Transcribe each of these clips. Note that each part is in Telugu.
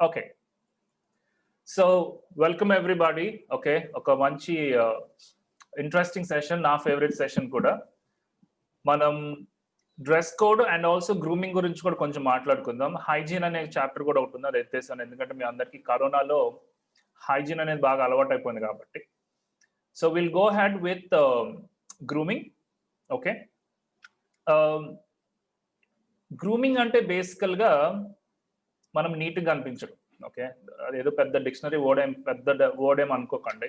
Okay. So welcome everybody. Okay, ఒక మంచి ఇంట్రెస్టింగ్ సెషన్, నా ఫేవరెట్ సెషన్ కూడా. మనం dress code and also grooming గురించి కూడా కొంచెం మాట్లాడుకుందాం. హైజీన్ అనే చాప్టర్ కూడా ఒకటి ఉంది, అది ఎత్తేసాను ఎందుకంటే మీ అందరికీ కరోనాలో హైజీన్ అనేది బాగా అలవాటు అయిపోయింది కాబట్టి. So will go head with grooming. Okay, grooming అంటే బేసికల్గా మనం నీట్గా కనిపించడం. ఓకే, అదేదో పెద్ద డిక్షనరీ వర్డ్ ఏం అనుకోకండి.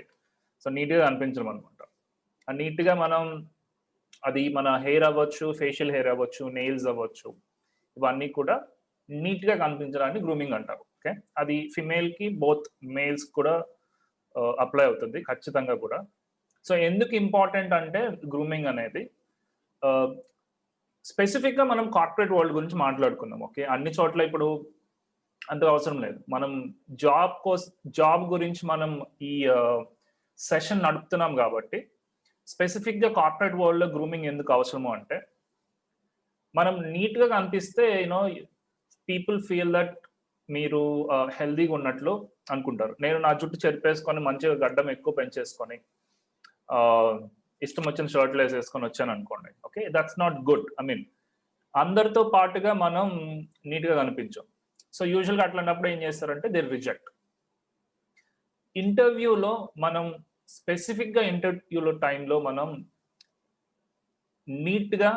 సో నీట్గా కనిపించడం అనమాట. నీట్గా మనం అది మన హెయిర్ అవ్వచ్చు, ఫేషియల్ హెయిర్ అవ్వచ్చు, నెయిల్స్ అవ్వచ్చు, ఇవన్నీ కూడా నీట్గా కనిపించడాన్ని గ్రూమింగ్ అంటారు. ఓకే, అది ఫిమేల్కి బోత్ మేల్స్ కూడా అప్లై అవుతుంది ఖచ్చితంగా కూడా. సో ఎందుకు ఇంపార్టెంట్ అంటే గ్రూమింగ్ అనేది స్పెసిఫిక్గా మనం కార్పొరేట్ వరల్డ్ గురించి మాట్లాడుకుందాం. ఓకే, అన్ని చోట్ల ఇప్పుడు అంత అవసరం లేదు. మనం జాబ్ గురించి మనం ఈ సెషన్ నడుపుతున్నాం కాబట్టి స్పెసిఫిక్గా కార్పొరేట్ వరల్డ్లో గ్రూమింగ్ ఎందుకు అవసరము అంటే, మనం నీట్గా కనిపిస్తే పీపుల్ ఫీల్ దట్ మీరు హెల్దీగా ఉన్నట్లు అనుకుంటారు. నేను నా జుట్టు చెరిపేసుకొని మంచిగా గడ్డం ఎక్కువ పెంచేసుకొని ఇష్టం వచ్చిన షర్ట్లు వేసేసుకొని వచ్చాను అనుకోండి. Okay, that's not good. I mean అందరితో పాటుగా మనం నీట్గా కనిపించాం. సో యూజువల్గా అట్లాంటప్పుడు ఏం చేస్తారంటే దే రిజెక్ట్. ఇంటర్వ్యూలో మనం స్పెసిఫిక్గా ఇంటర్వ్యూలో టైంలో మనం నీట్గా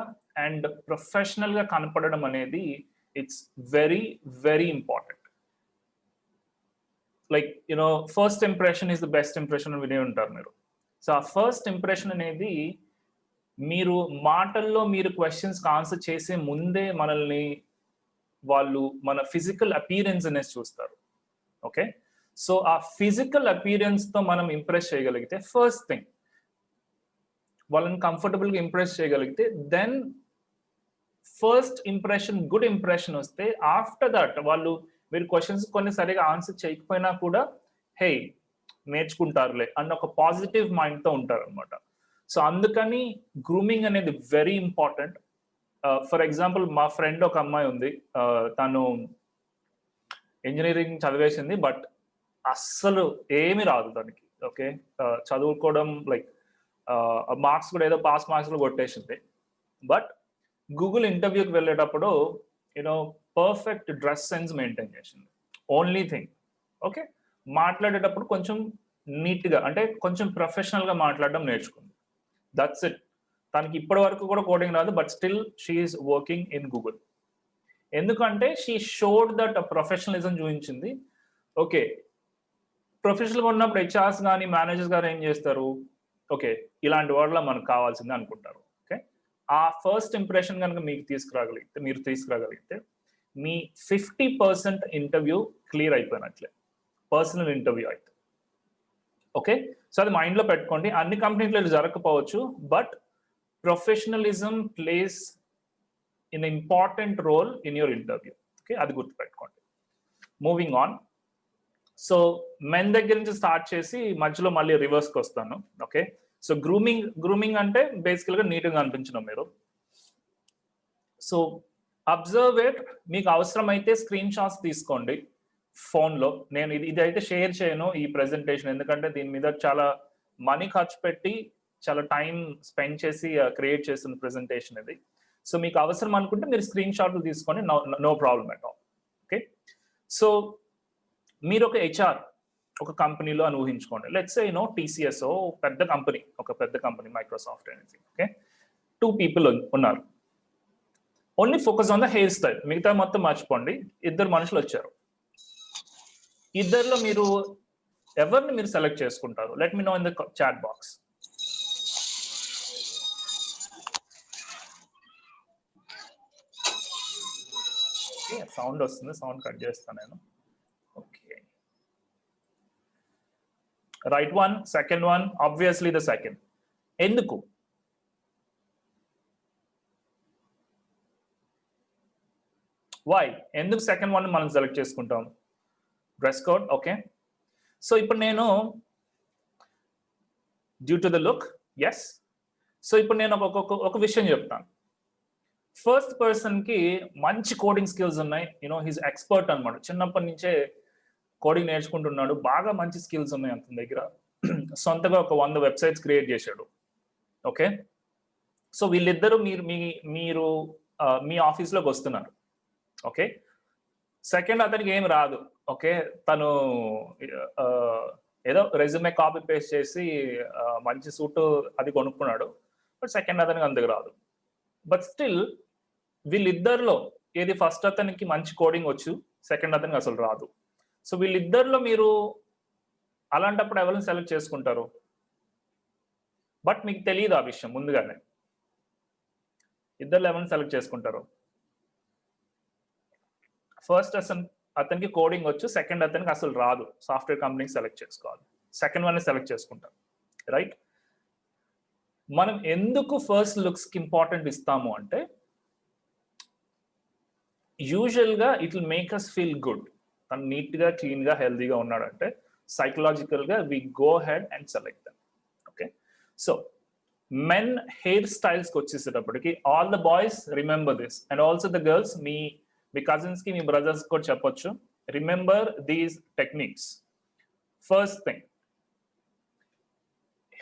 అండ్ ప్రొఫెషనల్గా కనపడడం అనేది it's very very important. Like first impression is the best impression వినే ఉంటారు మీరు. సో ఆ ఫస్ట్ ఇంప్రెషన్ అనేది మీరు మాటల్లో మీరు క్వశ్చన్స్కి ఆన్సర్ చేసే ముందే మనల్ని వాళ్ళు మన ఫిజికల్ అపీరెన్స్ అనేది చూస్తారు. ఓకే, సో ఆ ఫిజికల్ అపీరెన్స్తో మనం ఇంప్రెస్ చేయగలిగితే, ఫస్ట్ థింగ్ వాళ్ళని కంఫర్టబుల్గా ఇంప్రెస్ చేయగలిగితే, then first impression good impression వస్తే ఆఫ్టర్ దట్ వాళ్ళు మీరు క్వశ్చన్స్ కొన్ని సరిగా ఆన్సర్ చేయకపోయినా కూడా హే నేర్చుకుంటారులే అన్న ఒక పాజిటివ్ మైండ్తో ఉంటారు అనమాట. సో అందుకని గ్రూమింగ్ అనేది వెరీ ఇంపార్టెంట్. ఫర్ ఎగ్జాంపుల్ మా ఫ్రెండ్ ఒక అమ్మాయి ఉంది, తను ఇంజనీరింగ్ చదివేసింది, బట్ అస్సలు ఏమీ రాదు తనకి. ఓకే, చదువుకోవడం లైక్ మార్క్స్ కూడా ఏదో పాస్ మార్క్స్లో కొట్టేసింది. బట్ గూగుల్ ఇంటర్వ్యూకి వెళ్ళేటప్పుడు పర్ఫెక్ట్ డ్రెస్ సెన్స్ మెయింటైన్ చేసింది. Only thing. ఓకే, మాట్లాడేటప్పుడు కొంచెం నీట్గా అంటే కొంచెం ప్రొఫెషనల్గా మాట్లాడడం నేర్చుకుంది. That's it. తనకి ఇప్పటి వరకు కూడా కోడింగ్ రాదు, but still she is working in Google. ఎందుకంటే షీ షోడ్ దట్ ప్రొఫెషనలిజం చూపించింది. ఓకే, ప్రొఫెషనల్గా ఉన్నప్పుడు హెచ్ఆర్స్ కానీ మేనేజర్స్ గారు ఏం చేస్తారు, ఓకే ఇలాంటి వాళ్ళ మనకు కావాల్సిందే అనుకుంటారు. ఓకే, ఆ ఫస్ట్ ఇంప్రెషన్ కనుక మీరు తీసుకురాగలిగితే మీ 50% ఇంటర్వ్యూ క్లియర్ అయిపోయినట్లే, పర్సనల్ ఇంటర్వ్యూ అయితే. ఓకే, సో అది మైండ్లో పెట్టుకోండి. అన్ని కంపెనీలో జరగకపోవచ్చు, but professionalism place in important role in your interview. Okay, అది గుర్తుపెట్టుకోండి. Moving on. సో మెన్ దగ్గర నుంచి స్టార్ట్ చేసి మధ్యలో మళ్ళీ రివర్స్కి వస్తాను. ఓకే, సో గ్రూమింగ్ అంటే బేసికల్గా నీట్గా అనిపించడం మీరు. So observe it. మీకు అవసరమైతే స్క్రీన్ షాట్స్ తీసుకోండి ఫోన్లో. నేను ఇది అయితే షేర్ చేయను ఈ ప్రెజెంటేషన్, ఎందుకంటే దీని మీద చాలా మనీ ఖర్చు పెట్టి చాలా టైం స్పెండ్ చేసి క్రియేట్ చేసిన ప్రెజెంటేషన్ ఇది. సో మీకు అవసరం అనుకుంటే మీరు స్క్రీన్ షాట్లు తీసుకొని no problem at all. Okay, so మీరు ఒక హెచ్ఆర్ ఒక కంపెనీలో అని ఊహించుకోండి. లెట్స్ సే టీసీఎస్ పెద్ద కంపెనీ మైక్రోసాఫ్ట్ అనేది. ఓకే, 2 people ఉన్నారు. Only focus on the hair style, మిగతా మొత్తం మర్చిపోండి. 2 మనుషులు వచ్చారు. ఇద్దరిలో మీరు ఎవరిని మీరు సెలెక్ట్ చేసుకుంటారు? Let me know in the chat box. Sound వస్తుంది, సౌండ్ కట్ చేస్తాను నేను. Okay, right one, second one, obviously the second. ఎందుకు? వై? ఎందుకు సెకండ్ వన్ మనం సెలెక్ట్ చేసుకుంటాం? Dress code. ఓకే, సో ఇప్పుడు నేను due to the look, yes. So ఇప్పుడు నేను ఒక విషయం చెప్తాను. ఫస్ట్ పర్సన్కి మంచి కోడింగ్ స్కిల్స్ ఉన్నాయి, హీస్ ఎక్స్పర్ట్ అనమాట. చిన్నప్పటి నుంచే కోడింగ్ నేర్చుకుంటున్నాడు, బాగా మంచి స్కిల్స్ ఉన్నాయి అతని దగ్గర, సొంతగా ఒక 100 వెబ్సైట్స్ క్రియేట్ చేశాడు. ఓకే, సో వీళ్ళిద్దరూ మీరు మీ ఆఫీస్లోకి వస్తున్నారు. ఓకే, సెకండ్ అతనికి ఏం రాదు. ఓకే, తను ఏదో రెజ్యూమే కాపీ పేస్ట్ చేసి మంచి సూట్ అది కొనుక్కున్నాడు, బట్ సెకండ్ అతనికి అందుకు రాదు. బట్ స్టిల్ వీళ్ళిద్దరిలో ఏది ఫస్ట్ అతనికి మంచి కోడింగ్ వచ్చు, సెకండ్ అతనికి అసలు రాదు. సో వీళ్ళిద్దరిలో మీరు అలాంటప్పుడు ఎవరిని సెలెక్ట్ చేసుకుంటారు? బట్ మీకు తెలియదు ఆ విషయం ముందుగానే. ఇద్దరు ఎవరిని సెలెక్ట్ చేసుకుంటారు? ఫస్ట్ అతనికి కోడింగ్ వచ్చు, సెకండ్ అతనికి అసలు రాదు, సాఫ్ట్వేర్ కంపెనీకి సెలెక్ట్ చేసుకోవాలి, సెకండ్ వన్ సెలెక్ట్ చేసుకుంటారు, రైట్? మనం ఎందుకు ఫస్ట్ లుక్స్కి ఇంపార్టెంట్ ఇస్తాము అంటే, యూజువల్గా it will make us feel good. తను నీట్గా, క్లీన్గా, హెల్తీగా ఉన్నాడంటే సైకలాజికల్గా we go head and select them. Okay, so men hair స్టైల్స్కి వచ్చేసేటప్పటికి all the boys remember this, and also the girls, మీ కజిన్స్కి, మీ బ్రదర్స్కి కూడా చెప్పొచ్చు, remember these techniques. First thing,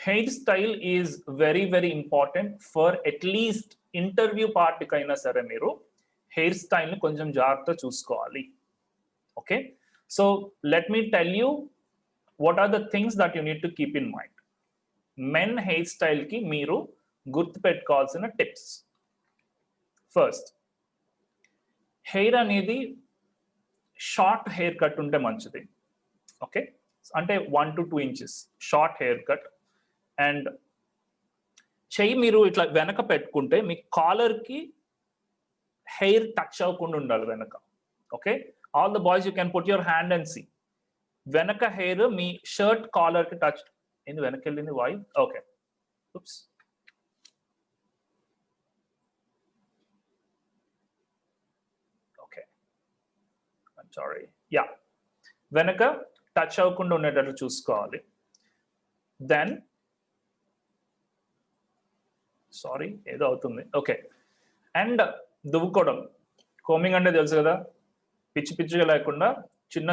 hair style is very very important for at least interview పార్ట్కైనా సరే మీరు హెయిర్ స్టైల్ని కొంచెం జాగ్రత్త చూసుకోవాలి. Okay, so let me tell you what are the things that you need to keep in mind. Men hair స్టైల్కి మీరు గుర్తుపెట్టుకోవాల్సిన టిప్స్. ఫస్ట్, హెయిర్ అనేది షార్ట్ హెయిర్ కట్ ఉంటే మంచిది. ఓకే, అంటే 1 to 2 inches short hair cut. And చెయ్యి మీరు ఇట్లా వెనక పెట్టుకుంటే మీ కాలర్కి హెయిర్ టచ్ అవ్వకుండా ఉండాలి వెనక. Okay, all the boys you can put your hand and see, వెనక హెయిర్ మీ షర్ట్ కాలర్కి టచ్. ఏంది వెనక్కి వెళ్ళింది వాయి? Okay, oops. Okay, I'm sorry. Yeah, వెనక టచ్ అవ్వకుండా ఉండేటట్లు చూసుకోవాలి. దెన్ సారీ ఏదో అవుతుంది. ఓకే, అండ్ దువ్వుకోవడం, కోమింగ్ అంటే తెలుసు కదా, పిచ్చి పిచ్చిగా లేకుండా చిన్న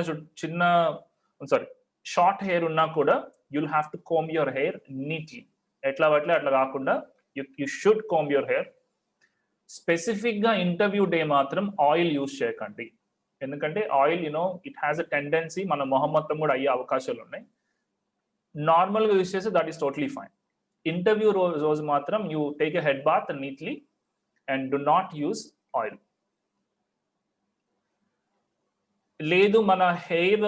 సారీ షార్ట్ హెయిర్ ఉన్నా కూడా you'll have to come your hair neatly. ఎట్లా పట్లే అట్లా కాకుండా you should come your hair. స్పెసిఫిక్గా ఇంటర్వ్యూ డే మాత్రం ఆయిల్ యూజ్ చేయకండి, ఎందుకంటే oil it has a tendency మన మొహం మొత్తం కూడా అయ్యే అవకాశాలు ఉన్నాయి. నార్మల్గా యూజ్ చేస్తే that is totally fine. Interview రోజు మాత్రం you take a head bath neatly and do not use oil. లేదు మన హెయిర్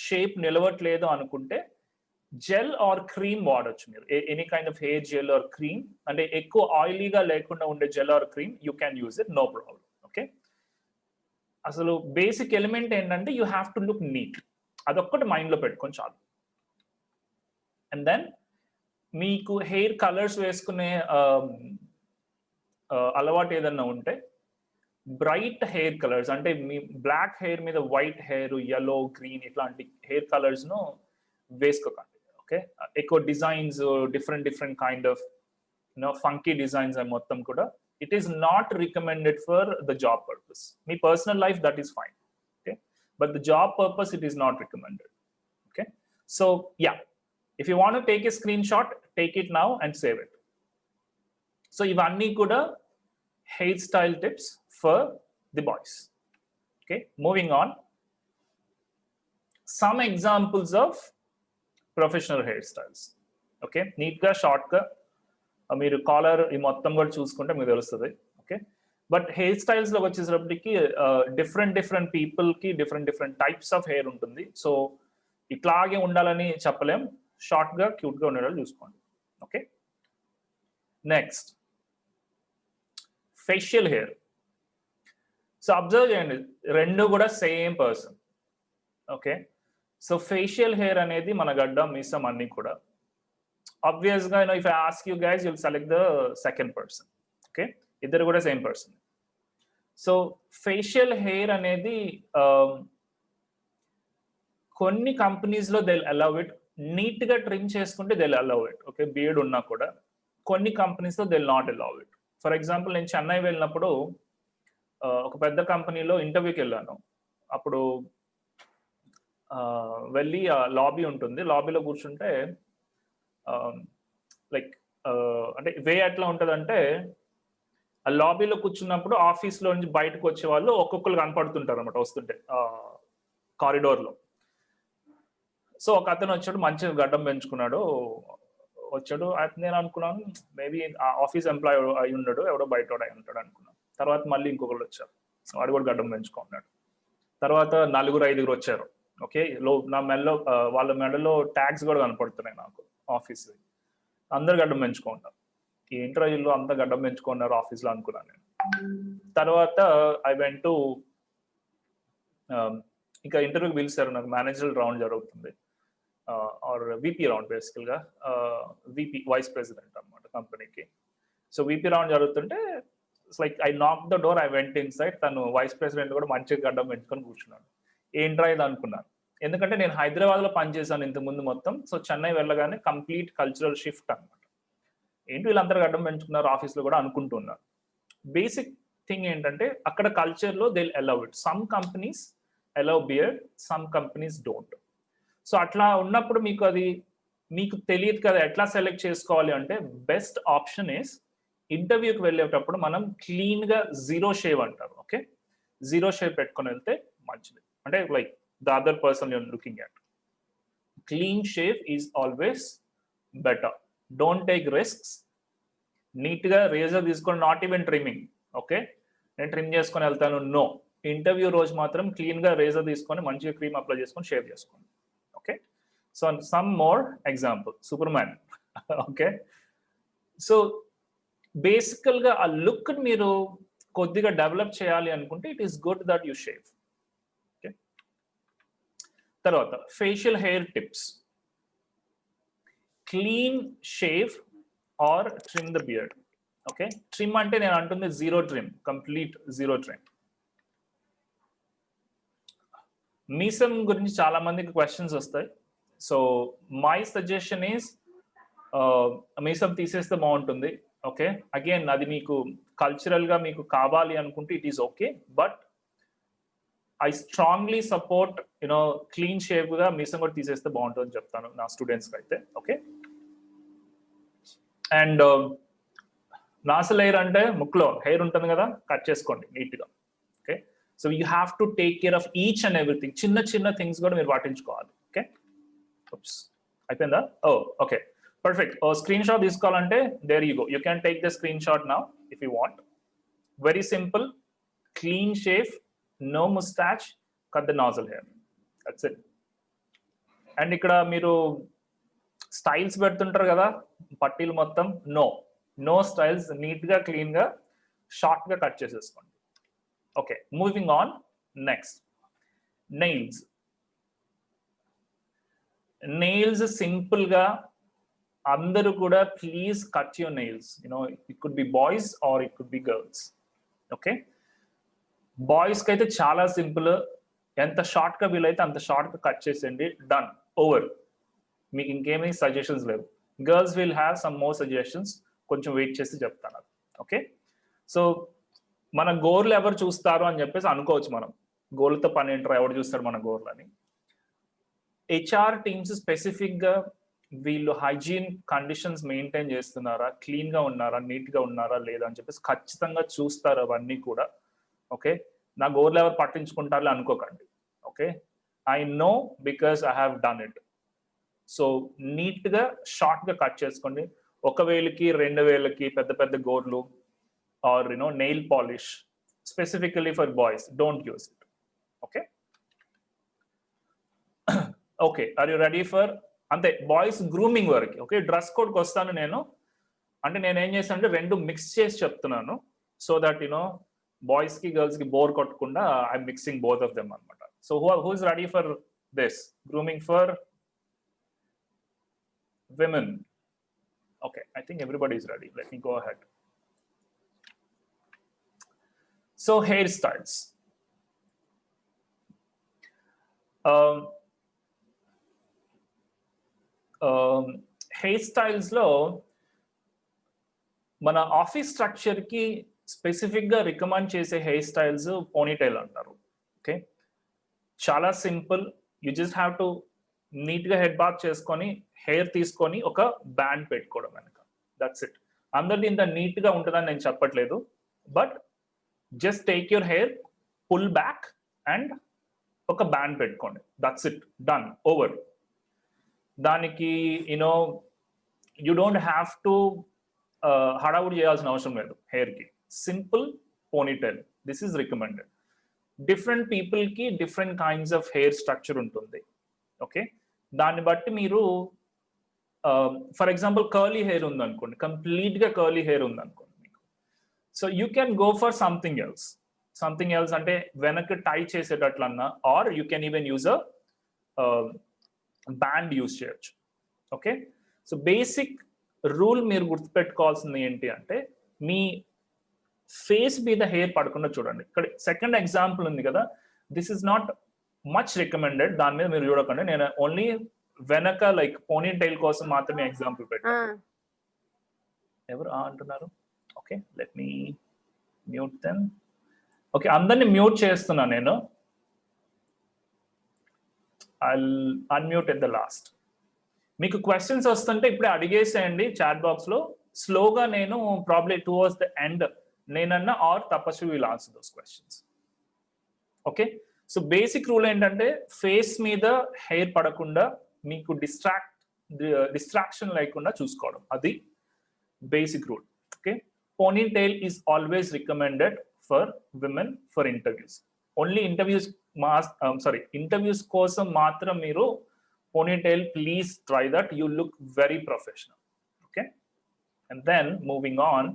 షేప్ నిలవట్లేదు అనుకుంటే జెల్ ఆర్ క్రీమ్ వాడచ్చు మీరు. Any kind of hair gel or cream, అంటే ఎక్కువ ఆయిలీగా లేకుండా ఉండే gel or cream you can use it, no problem. Okay, అసలు బేసిక్ ఎలిమెంట్ ఏంటంటే you have to look neat, అదొక్కటి మైండ్లో పెట్టుకొని చాలు. అండ్ దెన్ మీకు హెయిర్ కలర్స్ వేసుకునే అలవాటు ఏదన్నా ఉంటే బ్రైట్ హెయిర్ కలర్స్, అంటే మీ బ్లాక్ హెయిర్ మీద వైట్ హెయిర్, యెల్లో, గ్రీన్ ఇట్లాంటి హెయిర్ కలర్స్ను వేసుకోకండి. ఓకే, ఎక్కువ designs, different kind of funky designs అని మొత్తం కూడా it is not recommended for the job purpose. Me personal life that is fine, okay, but the job purpose it is not recommended. Okay, so yeah, if you want to take a screenshot, take it now and save it. So ivanni kuda hairstyle tips for the boys. Okay, moving on, some examples of professional hairstyles. Okay, neat ga short ga మీరు కాలర్ ఈ మొత్తం కూడా చూసుకుంటే మీకు తెలుస్తుంది. ఓకే, బట్ హెయిర్ స్టైల్స్లో వచ్చేసరికి డిఫరెంట్ పీపుల్కి డిఫరెంట్ టైప్స్ ఆఫ్ హెయిర్ ఉంటుంది. సో ఇట్లాగే ఉండాలని చెప్పలేం, షార్ట్గా క్యూట్గా ఉండేలా చూసుకోండి. Okay, next facial hair. So observe చేయండి, రెండు కూడా same person. Okay, so facial hair అనేది మన గడ్డ, మీసం అన్ని కూడా ఆబ్వియస్గా if I ask you guys you'll select the second person. Okay, ఇద్దరు కూడా same person. So facial hair అనేది కొన్ని కంపెనీస్లో దే అలౌ ఇట్, నీట్గా ట్రిమ్ చేసుకుంటే they allow it. Okay, beard ఉన్నా కూడా కొన్ని కంపెనీస్లో they not allow it. For example నేను చెన్నై వెళ్ళినప్పుడు ఒక పెద్ద కంపెనీలో ఇంటర్వ్యూకి వెళ్ళాను. అప్పుడు వెళ్ళి లాబీ ఉంటుంది, లాబీలో కూర్చుంటే లైక్ అంటే వే ఎట్లా ఉంటుందంటే ఆ లాబీలో కూర్చున్నప్పుడు ఆఫీస్లో నుంచి బయటకు వచ్చే వాళ్ళు ఒక్కొక్కరు కనపడుతుంటారు అనమాట వస్తుంటే కారిడోర్లో. సో ఒక అతను వచ్చాడు, మంచిగా గడ్డం పెంచుకున్నాడు వచ్చాడు. నేను అనుకున్నాను మేబీ ఆఫీస్ ఎంప్లాయ్ అయి ఉండడు, ఎవడో బయట అయి ఉంటాడు అనుకున్నాను. తర్వాత మళ్ళీ ఇంకొకరు వచ్చారు, వాడు కూడా గడ్డం పెంచుకున్నాడు. తర్వాత 4-5 వచ్చారు. ఓకే, నా మెడలో వాళ్ళ మెడలో ట్యాగ్స్ కూడా కనపడుతున్నాయి నాకు ఆఫీస్. అందరు గడ్డం పెంచుకుంటారు. ఈ ఇంటర్వ్యూలో అంతా గడ్డం పెంచుకున్నారు ఆఫీస్లో అనుకున్నాను నేను. తర్వాత ఐ వెంట్ టు ఇంకా ఇంటర్వ్యూకి పిలిచారు, నాకు మేనేజర్ రౌండ్ జరుగుతుంది ఆర్ విపి రౌండ్, బేసికల్గా విపి వైస్ ప్రెసిడెంట్ అనమాట కంపెనీకి. సో విపి రౌండ్ జరుగుతుంటే లైక్ ఐ నాక్ the door, I went in side. తను వైస్ ప్రెసిడెంట్ కూడా మంచిగా గడ్డం పెంచుకొని కూర్చున్నాడు. ఏంట్రా ఇది అనుకున్నాను, ఎందుకంటే నేను హైదరాబాద్లో పనిచేశాను ఇంతకుముందు మొత్తం. సో చెన్నై వెళ్ళగానే కంప్లీట్ కల్చరల్ షిఫ్ట్ అనమాట. ఏంటి వీళ్ళందరూ గడ్డం పెంచుకున్నారు ఆఫీస్లో కూడా అనుకుంటున్నారు. బేసిక్ థింగ్ ఏంటంటే అక్కడ కల్చర్లో they allow it. Some companies allow beard, some companies don't. So అట్లా ఉన్నప్పుడు మీకు అది మీకు తెలియదు కదా ఎట్లా సెలెక్ట్ చేసుకోవాలి అంటే బెస్ట్ ఆప్షన్ ఇస్ ఇంటర్వ్యూకి వెళ్ళేటప్పుడు మనం క్లీన్గా జీరో షేవ్ అంటారు. ఓకే, జీరో షేవ్ పెట్టుకొని వెళ్తే మంచిది. అంటే like the other person your looking at. Clean shave is always better. Don't take risks. నీట్గా రేజర్ తీసుకొని, నాట్ ఈవెన్ ట్రిమ్మింగ్. ఓకే, నేను ట్రిమ్ చేసుకొని వెళ్తాను, నో. ఇంటర్వ్యూ రోజు మాత్రం క్లీన్గా రేజర్ తీసుకొని మంచిగా క్రీమ్ అప్లై చేసుకొని షేవ్ చేసుకోండి. Okay, so some more example, Superman. Okay, so బేసికల్గా ఆ లుక్ మీరు కొద్దిగా డెవలప్ చేయాలి అనుకుంటే it is good that you shave. Okay, తర్వాత facial hair tips. Clean shave or trim the beard. Okay, trim అంటే నేను అంటుంది zero trim, complete zero trim. మీసం గురించి చాలా మందికి క్వశ్చన్స్ వస్తాయి. సో మై సజెషన్ ఈస్ మీసం తీసేస్తే బాగుంటుంది. ఓకే, అగైన్ అది మీకు కల్చరల్గా మీకు కావాలి అనుకుంటే it is okay, but I strongly support you know clean షేవ్గా మీసం కూడా తీసేస్తే బాగుంటుందని చెప్తాను నా స్టూడెంట్స్కి అయితే. ఓకే, అండ్ నాసల్ హెయిర్ అంటే ముక్కులో హెయిర్ ఉంటుంది కదా, కట్ చేసుకోండి నీట్గా. Okay, so you have to take care of each and everything. చిన్న చిన్న థింగ్స్ కూడా మీరు పాటించుకోవాలి. ఓకే, అయిపోయిందా? Oh okay, perfect. Screen shot తీసుకోవాలంటే there you go, you can take the screen shot now if you want. Very simple, clean shave, no mustache, cut the nasal hair, that's it. And ఇక్కడ మీరు స్టైల్స్ పెడుతుంటారు కదా పట్టీలు మొత్తం, నో స్టైల్స్. నీట్గా క్లీన్గా షార్ట్గా కట్ చేసేసుకోండి. Okay, moving on. Next, nails సింపుల్గా అందరూ కూడా please cut your nails. You know it could be boys or it could be girls. Okay, బాయ్స్కి అయితే చాలా సింపుల్, ఎంత షార్ట్గా వీలైతే అంత షార్ట్గా కట్ చేసేయండి, డన్, ఓవర్. మీకు ఇంకేమీ సజెషన్స్ లేవు. Girls will have some more suggestions, కొంచెం వెయిట్ చేసి చెప్తాను. ఓకే, సో మన గోర్లు ఎవరు చూస్తారు అని చెప్పేసి అనుకోవచ్చు మనం, గోర్లతో పని ఏంటారు, ఎవరు చూస్తారు మన గోర్లు అని. హెచ్ఆర్ టీమ్స్ స్పెసిఫిక్గా వీళ్ళు హైజీన్ కండిషన్స్ మెయింటైన్ చేస్తున్నారా, క్లీన్గా ఉన్నారా, నీట్గా ఉన్నారా లేదా అని చెప్పేసి ఖచ్చితంగా చూస్తారు అవన్నీ కూడా. ఓకే, నా గోర్లు ఎవరు పట్టించుకుంటారో అనుకోకండి. Okay, I know because I have done it. So నీట్గా షార్ట్గా కట్ చేసుకోండి. 1 వేలుకి 2 వేలకి పెద్ద పెద్ద గోర్లు or you know nail polish specifically for boys, don't use it. Okay, okay, are you ready for అంతే బాయ్స్ గ్రూమింగ్ వరకు. ఓకే, డ్రెస్ కోడ్కి వస్తాను నేను. అంటే నేను ఏం చేస్తాను అంటే రెండు మిక్స్ చేసి చెప్తున్నాను, సో దట్ యూనో బాయ్స్కి గర్ల్స్కి బోర్ కొట్టకుండా I'm mixing both of them అనమాట. So who is ready for this grooming for women? Okay, I think everybody is ready. Let me go ahead. So hairstyles. Hairstyles లో మన ఆఫీస్ స్ట్రక్చర్కి స్పెసిఫిక్గా రికమెండ్ చేసే హెయిర్ స్టైల్స్ పోనీటైల్ అంటారు. ఓకే, చాలా simple. You just have to నీట్గా హెడ్ బాత్ చేసుకొని హెయిర్ తీసుకొని ఒక బ్యాండ్ పెట్టుకోవడం వెనక. That's it. అందరిది ఇంత నీట్గా ఉంటుందని నేను చెప్పట్లేదు, but just take your hair, pull back and ఒక బ్యాండ్ పెట్టుకోండి. That's it, done, over. దానికి you know you don't have to హడావుడి చేయాల్సిన అవసరం లేదు హెయిర్కి. Simple ponytail, this is recommended. Different పీపుల్కి different kinds of hair structure ఉంటుంది. ఓకే, దాన్ని బట్టి మీరు ఫర్ ఎగ్జాంపుల్ కర్లీ హెయిర్ ఉందనుకోండి, కంప్లీట్గా కర్లీ హెయిర్ ఉందనుకోండి మీకు, so you can go for something else. Something else అంటే వెనక్కి టై చేసేటట్లన్నా, or you can even use a band use చేయొచ్చు. ఓకే, సో బేసిక్ రూల్ మీరు గుర్తుపెట్టుకోవాల్సింది ఏంటి అంటే, మీ ఫేస్ మీద హెయిర్ పడకుండా చూడండి. ఇక్కడ సెకండ్ ఎగ్జాంపుల్ ఉంది కదా, this is not much recommended, దాని మీద మీరు చూడకండి. నేను ఓన్లీ వెనక లైక్ పోనీ టైల్ కోసం మాత్రమే ఎగ్జాంపుల్ పెట్టాను. ఎవరు అంటున్నారు? Okay, let me mute then. Okay, అందరిని మ్యూట్ చేస్తున్నా నేను. I'll unmute at the last. మీకు క్వశ్చన్స్ వస్తుంటే ఇప్పుడే అడిగేసేయండి చాట్ బాక్స్ లో. స్లోగా నేను ప్రాబ్లీ టువర్డ్స్ ద ఎండ్ నేనన్నా or Tapasvi will answer those questions. Okay, so basic rule ఏంటంటే ఫేస్ మీద హెయిర్ పడకుండా మీకు డిస్ట్రాక్షన్ లేకుండా చూసుకోవడం, అది basic rule. Okay, ponytail is always recommended for women for interviews. Only interviews కోసం మాత్రం మీరు ponytail, please try that, you look very professional. Okay, and then moving on.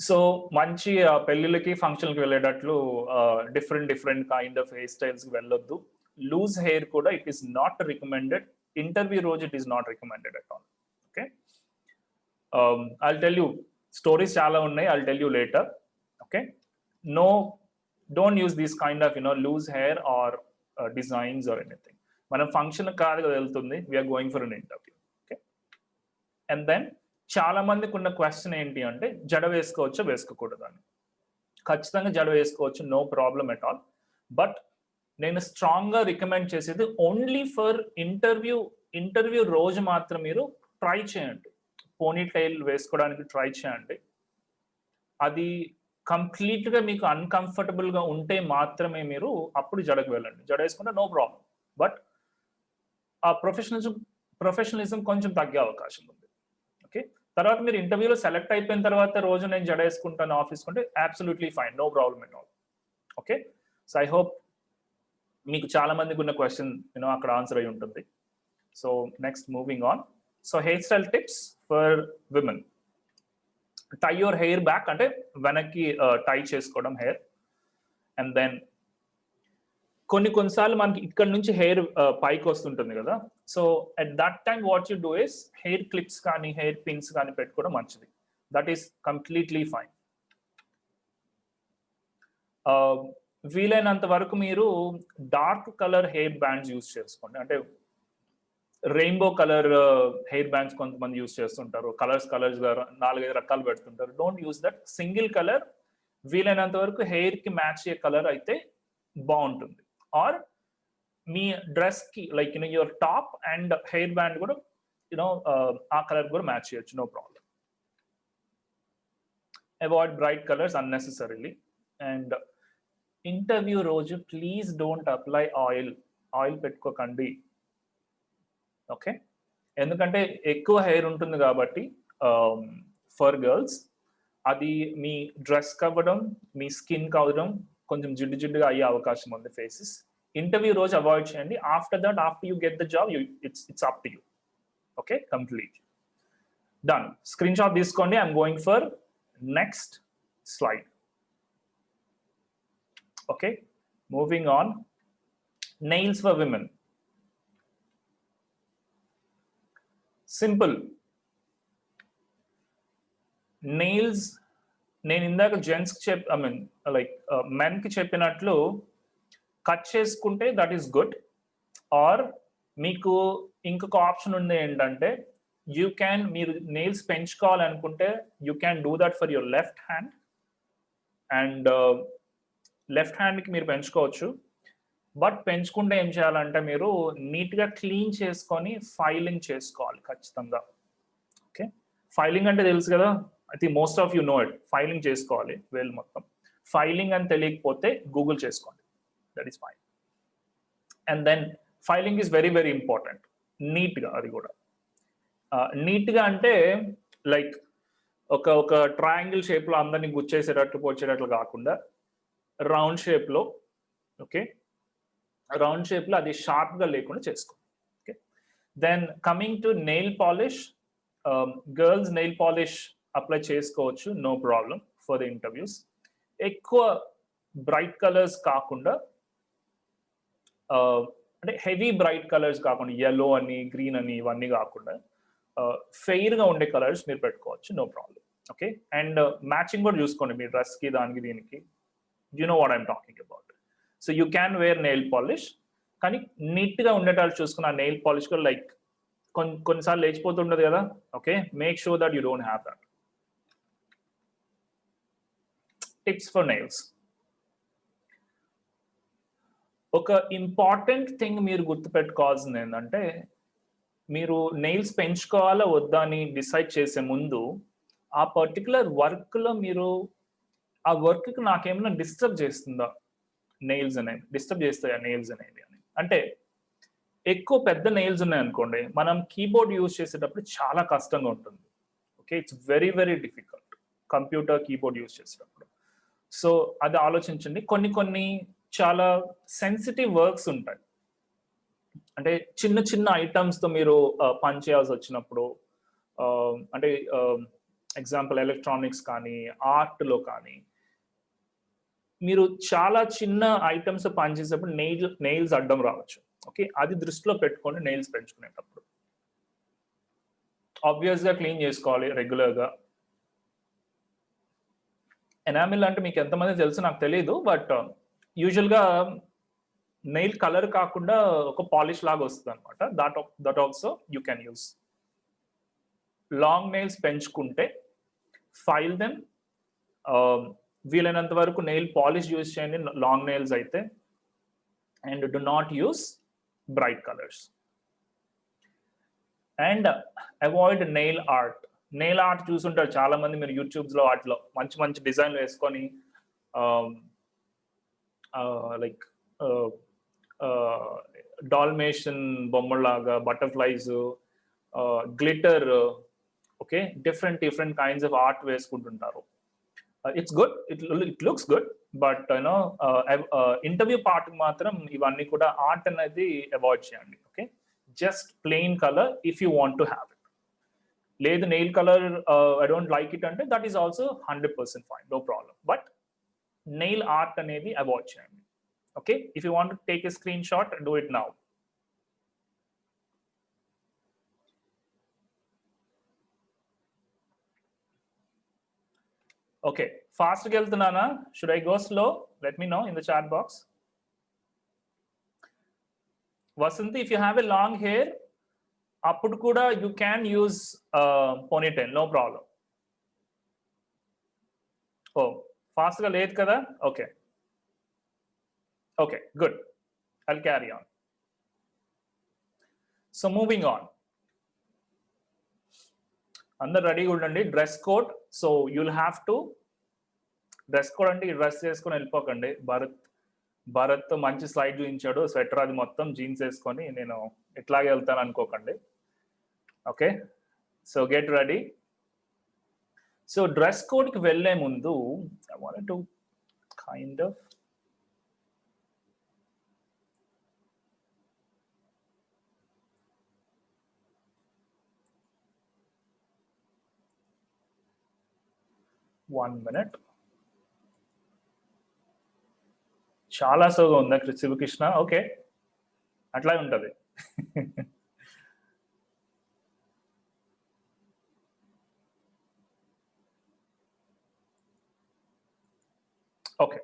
So మంచి పెళ్ళిళ్ళకి ఫంక్షన్కి వెళ్ళేటట్లు డిఫరెంట్ కైండ్ ఆఫ్ హెయిర్ స్టైల్స్కి వెళ్ళొద్దు. లూజ్ హెయిర్ కూడా it is not recommended. Interview రోజు it is not recommended at all. Okay, I'll tell you stories చాలా ఉన్నాయి, I'll tell you later. Okay, no, don't use this kind of loose hair or designs or anything. మనం ఫంక్షన్ కాదు కదా వెళ్తుంది, we are going for an interview. Okay, and then చాలా మందికి ఉన్న క్వశ్చన్ ఏంటి అంటే, జడ వేసుకోవచ్చా వేసుకోకూడదు అని. ఖచ్చితంగా జడ వేసుకోవచ్చు, no problem at all. But నేను స్ట్రాంగ్గా రికమెండ్ చేసేది ఓన్లీ ఫర్ ఇంటర్వ్యూ రోజు మాత్రం మీరు ట్రై చేయండి, పోనీ టైల్ వేసుకోవడానికి ట్రై చేయండి. అది కంప్లీట్గా మీకు అన్కంఫర్టబుల్గా ఉంటే మాత్రమే మీరు అప్పుడు జడకు వెళ్ళండి. జడ వేసుకుంటే నో ప్రాబ్లం, బట్ ఆ ప్రొఫెషనలిజం కొంచెం తగ్గే అవకాశం ఉంది. ఓకే, తర్వాత మీరు ఇంటర్వ్యూలో సెలెక్ట్ అయిపోయిన తర్వాత రోజు నేను జడ వేసుకుంటాను ఆఫీస్కి అంటే absolutely fine, no problem at all. Okay, so I hope మీకు చాలా మందికి ఉన్న క్వశ్చన్ అక్కడ ఆన్సర్ అయి ఉంటుంది. So next moving on. So hair style tips for women. Tie your hair back అంటే వెనక్కి టై చేసుకోవడం హెయిర్. అండ్ దెన్ కొన్నిసార్లు మనకి ఇక్కడ నుంచి హెయిర్ పైకి వస్తుంటుంది కదా, so at that time what you do is hair clips కానీ హెయిర్ పిన్స్ కానీ పెట్టుకోవడం మంచిది. That is completely fine. వీలైనంత వరకు మీరు dark colour hair bands use చేసుకోండి. అంటే రెయిన్బో కలర్ హెయిర్ బ్యాండ్స్ కొంతమంది యూజ్ చేస్తుంటారు, కలర్స్ 4-5 రకాలు పెడుతుంటారు. Don't use that. Single colour, వీలైనంత వరకు హెయిర్ కి మ్యాచ్ అయ్యే కలర్ అయితే బాగుంటుంది. ఆర్ మీ డ్రెస్ కి like your top and hair band కూడా ఆ కలర్ కూడా మ్యాచ్ చేయొచ్చు, no problem. Avoid bright colours unnecessarily. And interview రోజు ప్లీజ్ డోంట్ అప్లై ఆయిల్ పెట్టుకోకండి. ఓకే, ఎందుకంటే ఎక్కువ హెయిర్ ఉంటుంది కాబట్టి ఫర్ గర్ల్స్ అది మీ డ్రెస్ కవ్వడం, మీ స్కిన్ కవ్వడం, కొంచెం జిడ్డుగా అయ్యే అవకాశం ఉంది ఫేసెస్. ఇంటర్వ్యూ రోజు అవాయిడ్ చేయండి. After that, after you get the job, it's up to you. Okay, complete done. Screen shot తీసుకోండి. I'm going for next slide. Okay, moving on. Nails for women. Simple nails. నేను ఇందాక జెంట్స్కి మెన్కి చెప్పినట్లు కట్ చేసుకుంటే దట్ ఈస్ గుడ్. ఆర్ మీకు ఇంకొక ఆప్షన్ ఉంది ఏంటంటే, మీరు నెయిల్స్ పెంచుకోవాలనుకుంటే you can do that for your left hand and left హ్యాండ్కి మీరు పెంచుకోవచ్చు. బట్ పెంచుకుంటే ఏం చేయాలంటే మీరు నీట్గా క్లీన్ చేసుకొని ఫైలింగ్ చేసుకోవాలి ఖచ్చితంగా. ఓకే, ఫైలింగ్ అంటే తెలుసు కదా, I think most of you know it. Filing చేసుకోవాలి వేలు మొత్తం. ఫైలింగ్ అని తెలియకపోతే గూగుల్ చేసుకోండి, that is fine. And then filing is very very important. నీట్గా, అది కూడా నీట్గా అంటే లైక్ ఒక ట్రయాంగిల్ షేప్లో అందరినీ గుచ్చేసేటట్లు పొచ్చేటట్లు కాకుండా రౌండ్ షేప్లో, ఓకే, రౌండ్ షేప్లో అది షార్ప్గా లేకుండా చేసుకో. Okay, then coming to nail polish, girls nail polish apply చేసుకోవచ్చు, no problem for the interviews. ఎక్కువ బ్రైట్ కలర్స్ కాకుండా, అంటే హెవీ బ్రైట్ కలర్స్ కాకుండా, ఎల్లో అని గ్రీన్ అని ఇవన్నీ కాకుండా ఫెయిర్గా ఉండే కలర్స్ మీరు పెట్టుకోవచ్చు, no problem. Okay, and matching కూడా చూసుకోండి మీ డ్రెస్కి దానికి దీనికి. You know what I'm talking about. So you can wear nail polish, కానీ నీట్గా ఉండేటట్టు చూసుకుని ఆ నెయిల్ పాలిష్ కూడా లైక్ కొన్నిసార్లు లేచిపోతుండదు కదా. Okay, make sure that you don't have that. Tips for nails. ఒక ఇంపార్టెంట్ థింగ్ మీరు గుర్తుపెట్టుకోవాల్సింది ఏంటంటే, మీరు నెయిల్స్ పెంచుకోవాలా వద్దా అని డిసైడ్ చేసే ముందు ఆ పర్టికులర్ వర్క్లో మీరు ఆ వర్క్కి నాకేమైనా డిస్టర్బ్ చేస్తుందా నెయిల్స్ అనేవి, డిస్టర్బ్ చేస్తాయా నెయిల్స్ అనేవి అని. అంటే ఎక్కువ పెద్ద నెయిల్స్ ఉన్నాయనుకోండి, మనం కీబోర్డ్ యూజ్ చేసేటప్పుడు చాలా కష్టంగా ఉంటుంది. Okay, it's very very difficult computer keyboard use చేసేటప్పుడు. సో అది ఆలోచించండి. కొన్ని చాలా సెన్సిటివ్ వర్క్స్ ఉంటాయి, అంటే చిన్న చిన్న ఐటమ్స్తో మీరు పని చేయాల్సి వచ్చినప్పుడు, అంటే ఎగ్జాంపుల్ ఎలక్ట్రానిక్స్ కానీ ఆర్ట్లో కానీ మీరు చాలా చిన్న ఐటమ్స్ పనిచేసేటప్పుడు నెయిల్స్ అడ్డం రావచ్చు. ఓకే, అది దృష్టిలో పెట్టుకొని నెయిల్స్ పెంచుకునేటప్పుడు ఆబ్వియస్గా క్లీన్ చేసుకోవాలి రెగ్యులర్గా. ఎనామిల్ అంటే మీకు ఎంతమంది తెలుసు నాకు తెలియదు, బట్ యూజువల్గా నెయిల్ కలర్ కాకుండా ఒక పాలిష్ లాగా వస్తుంది అనమాట. That also you can use. Long nails పెంచుకుంటే ఫైల్ దెమ్, వీలైనంత వరకు నెయిల్ పాలిష్ యూజ్ చేయండి లాంగ్ నెయిల్స్ అయితే, and do not use bright colours. And avoid nail art. Nail art చూసుంటారు చాలా మంది మీరు యూట్యూబ్స్లో, వాటిలో మంచి మంచి డిజైన్లు వేసుకొని లైక్ డాల్మేషన్ బొమ్మలాగా, butterflies, glitter, okay, different kinds of art వేసుకుంటుంటారు. It's good, it looks good, but you know interview part మాత్రం ఇవన్నీ కూడా ఆర్ట్ అనేది అవాయిడ్ చేయండి. Okay, just plain colour if you want to have it. లేదు nail colour I don't like it అంటే that is also 100% fine, no problem. But nail art అనేది అవాయిడ్ చేయండి. Okay, if you want to take a screenshot, do it now. Okay, fast ga veltunana, should I go slow? Let me know in the chat box. Vasanthi, if you have a long hair, appudu kuda you can use ponytail, no problem. Oh, fast ga ledhu kada. Okay, okay, good, I'll carry on. So moving on, అందరు రెడీగా ఉండండి. Dress code. So you'll have to dress code అంటే ఈ డ్రెస్ వేసుకొని వెళ్ళిపోకండి. భరత్ మంచి స్లైడ్ చూపించాడు, స్వెటర్ అది మొత్తం జీన్స్ వేసుకొని నేను ఇట్లాగే వెళ్తాను అనుకోకండి. Okay, so get ready. So dress కోడ్కి వెళ్ళే ముందు I want to kind of one minute. చాలా సోగా ఉందా శివకృష్ణ? ఓకే, అట్లా ఉంటుంది. ఓకే,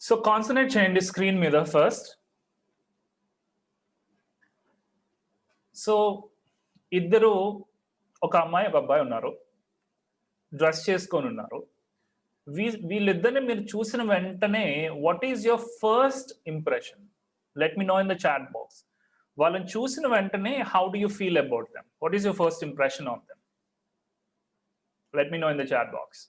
సో కాన్సన్ట్రేట్ చేయండి స్క్రీన్ మీద ఫస్ట్. సో ఇద్దరు, ఒక అమ్మాయి ఒక అబ్బాయి ఉన్నారు, డ్రెస్ చేసుకొని ఉన్నారు. వీళ్ళిద్దరిని మీరు చూసిన వెంటనే what is your first impression? Let me know in the chat box. వాళ్ళని చూసిన వెంటనే how do you feel about them? What is your first impression of them? Let me know in the chat box.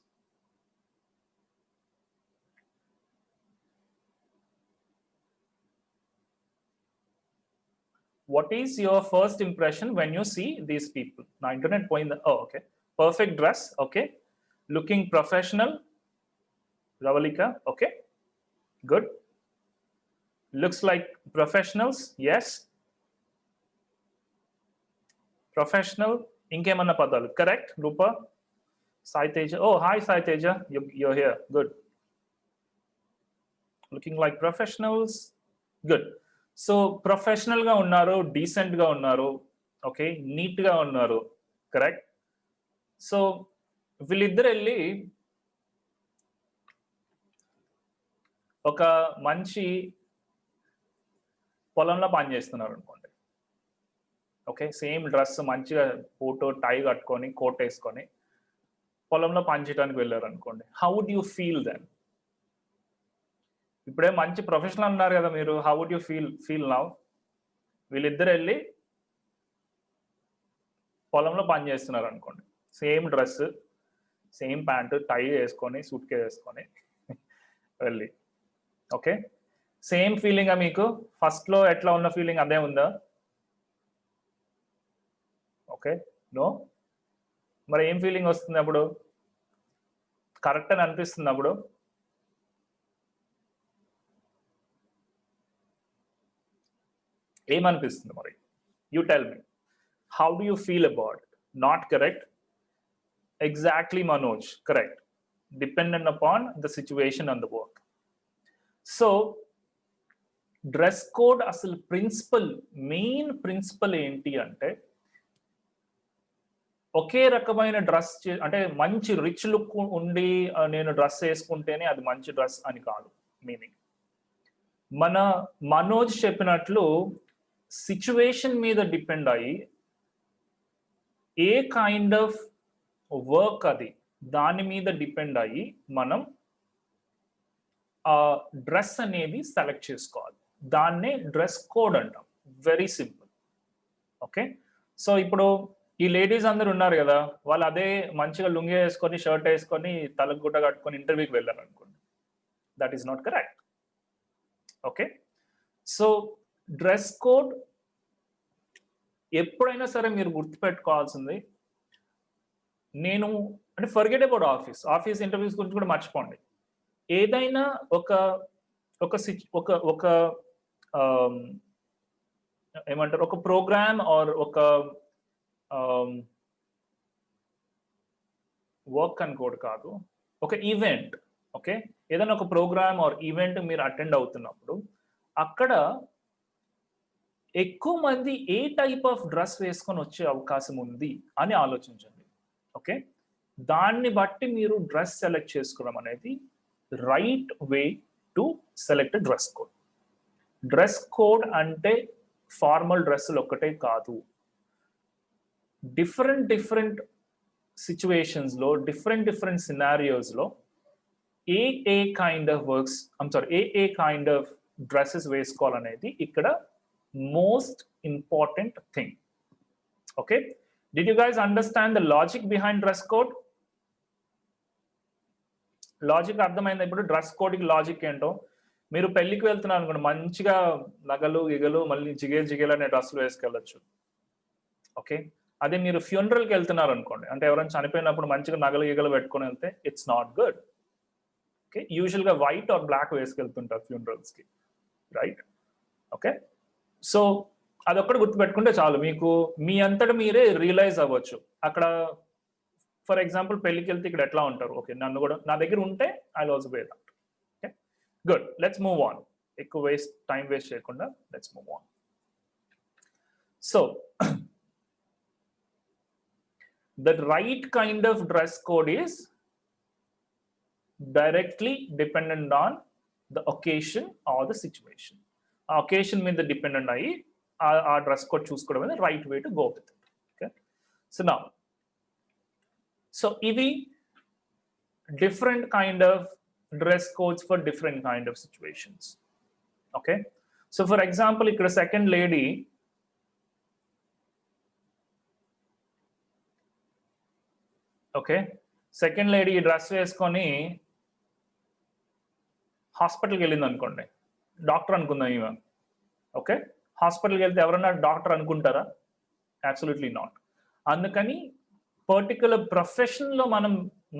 What is your first impression when you see these people? Now, internet point. Oh, okay. Perfect dress. Okay. Looking professional. Ravalika. Okay. Good. Looks like professionals. Yes. Professional. Inkemanna padalu. Correct. Rupa. Sai Teja. Oh, hi Sai Teja. You're here. Good. Looking like professionals. Good. So ప్రొఫెషనల్గా ఉన్నారు, డీసెంట్గా ఉన్నారు, ఓకే, నీట్గా ఉన్నారు, కరెక్ట్. సో వీళ్ళిద్దరు వెళ్ళి ఒక మంచి పొలంలో పనిచేస్తున్నారు అనుకోండి, ఓకే, సేమ్ డ్రెస్ మంచిగా కోటు టై కట్టుకొని కోట్ వేసుకొని పొలంలో పనిచేయడానికి వెళ్ళారు అనుకోండి. How would you feel then? ఇప్పుడే మంచి ప్రొఫెషనల్ అన్నారు కదా మీరు, how would you feel now? వీళ్ళిద్దరు వెళ్ళి పొలంలో పని చేస్తున్నారు అనుకోండి, same dress, same pant, tie వేసుకొని, సూట్ కేస్ వేసుకొని వెళ్ళి, ఓకే, సేమ్ ఫీలింగా మీకు? ఫస్ట్లో ఎట్లా ఉన్న ఫీలింగ్ అదే ఉందా? Okay, no. మరి ఏం ఫీలింగ్ వస్తుంది అప్పుడు? కరెక్ట్ అని అనిపిస్తుంది అప్పుడు? ఏమనిపిస్తుంది మరి? You tell me, how do you feel about it? Not correct. Exactly Manoj, correct. Dependent upon the situation and the work. So dress code అసలు మెయిన్ ప్రిన్సిపల్ ఏంటి అంటే, ఒకే రకమైన డ్రెస్ అంటే మంచి రిచ్ లుక్ ఉండి నేను డ్రెస్ వేసుకుంటేనే అది మంచి డ్రెస్ అని కాదు మీనింగ్. మన మనోజ్ చెప్పినట్లు సిచ్యువేషన్ మీద డిపెండ్ అయ్యి ఏ కైండ్ ఆఫ్ వర్క్ అది దాని మీద డిపెండ్ అయ్యి మనం ఆ డ్రెస్ అనేది సెలెక్ట్ చేసుకోవాలి. దాన్నే డ్రెస్ కోడ్ అంటాం. Very simple, okay. సో ఇప్పుడు ఈ లేడీస్ అందరు ఉన్నారు కదా, వాళ్ళు అదే మంచిగా లుంగి వేసుకొని షర్ట్ వేసుకొని తలకు గుడ్డ కట్టుకొని ఇంటర్వ్యూకి వెళ్ళారు అనుకోండి, that is not correct, okay. So dress code ఎప్పుడైనా సరే మీరు గుర్తుపెట్టుకోవాల్సింది, నేను అంటే ఫర్గెట్ అబౌట్ ఆఫీస్ ఇంటర్వ్యూస్ గురించి కూడా మర్చిపోండి. ఏదైనా ఒక ఏమంటారు, ఒక ప్రోగ్రామ్ ఆర్ ఒక వర్క్ అని కూడా కాదు, ఒక ఈవెంట్, ఓకే, ఏదైనా ఒక ప్రోగ్రామ్ ఆర్ ఈవెంట్ మీరు అటెండ్ అవుతున్నప్పుడు అక్కడ ఎక్కువ మంది ఏ టైప్ ఆఫ్ డ్రెస్ వేసుకొని వచ్చే అవకాశం ఉంది అని ఆలోచించండి, ఓకే. దాన్ని బట్టి మీరు డ్రెస్ సెలెక్ట్ చేసుకోవడం అనేది right way to select dress code. Dress code అంటే ఫార్మల్ డ్రెస్సులు ఒక్కటే కాదు, డిఫరెంట్ సిచ్యువేషన్స్లో డిఫరెంట్ సినారియోస్లో a kind of works a kind of dresses వేసుకోవాలనేది ఇక్కడ most important thing, okay. Did you guys understand the logic behind dress code? Logic అర్థమైందా? ఇప్పుడు డ్రెస్ కోడ్కి లాజిక్ ఏంటో. మీరు పెళ్లికి వెళ్తున్నారు అనుకోండి, మంచిగా నగలు గిగలు మళ్ళీ జిగేల్ అనే డ్రెస్సులు వేసుకెళ్ళచ్చు, ఓకే. అదే మీరు ఫ్యూనరల్కి వెళ్తున్నారు అనుకోండి, అంటే ఎవరైనా చనిపోయినప్పుడు మంచిగా నగలు గిగలు పెట్టుకొని వెళ్తే ఇట్స్ నాట్ గుడ్, ఓకే. యూజువల్గా వైట్ ఆర్ బ్లాక్ వేసుకెళ్తుంటారు ఫ్యూనరల్స్కి, రైట్, ఓకే. సో అదొక్కటి గుర్తుపెట్టుకుంటే చాలు, మీకు మీ అంతటా మీరే రియలైజ్ అవ్వచ్చు. అక్కడ ఫర్ ఎగ్జాంపుల్ పెళ్లికి వెళ్తే ఇక్కడ ఎట్లా ఉంటారు, ఓకే, నన్ను కూడా నా దగ్గర ఉంటే I will also wear that, okay. Good, let's move on. ఎక్కువ టైం వేస్ట్ చేయకుండా let's move on. So the right kind of dress code is directly dependent on the occasion or the situation. ఆ ఒకేషన్ మీద డిపెండెంట్ అయ్యి ఆ డ్రెస్ కోడ్ చూసుకోవడం అనేది right way to go with it, okay. So ఇవి different kind of dress codes for different kind of situations. Okay, so for example ikkada second lady okay second lady dress వేసుకొని హాస్పిటల్కి వెళ్ళింది అనుకోండి, డాక్టర్ అనుకుందాం ఈమె. ఓకే, హాస్పిటల్కి వెళ్తే ఎవరన్నా డాక్టర్ అనుకుంటారా? Absolutely not. అందుకని పర్టికులర్ ప్రొఫెషన్లో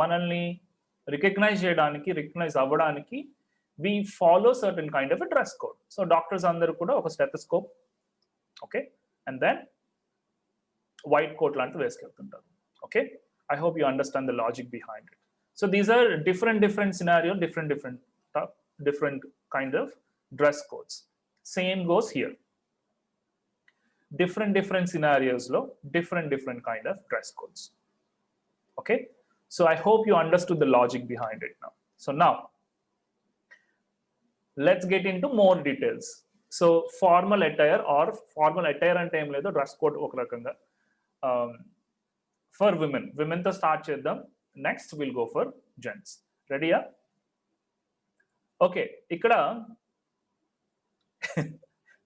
మనల్ని రికగ్నైజ్ అవ్వడానికి we follow certain kind of a dress code. So doctors అందరూ కూడా ఒక stethoscope, okay, and then white coat లాంటివి వేసుకెళ్తుంటారు. Okay, I hope you understand the logic behind it. So these are different scenario, different kind of dress codes. Same goes here. Different scenarios lo different kind of dress codes. Okay, so I hope you understood the logic behind it now. So now let's get into more details. So formal attire ante em ledu, dress code oka rakanga for women to start cheddam. Next we'll go for gents. Ready ya? Okay, ikkada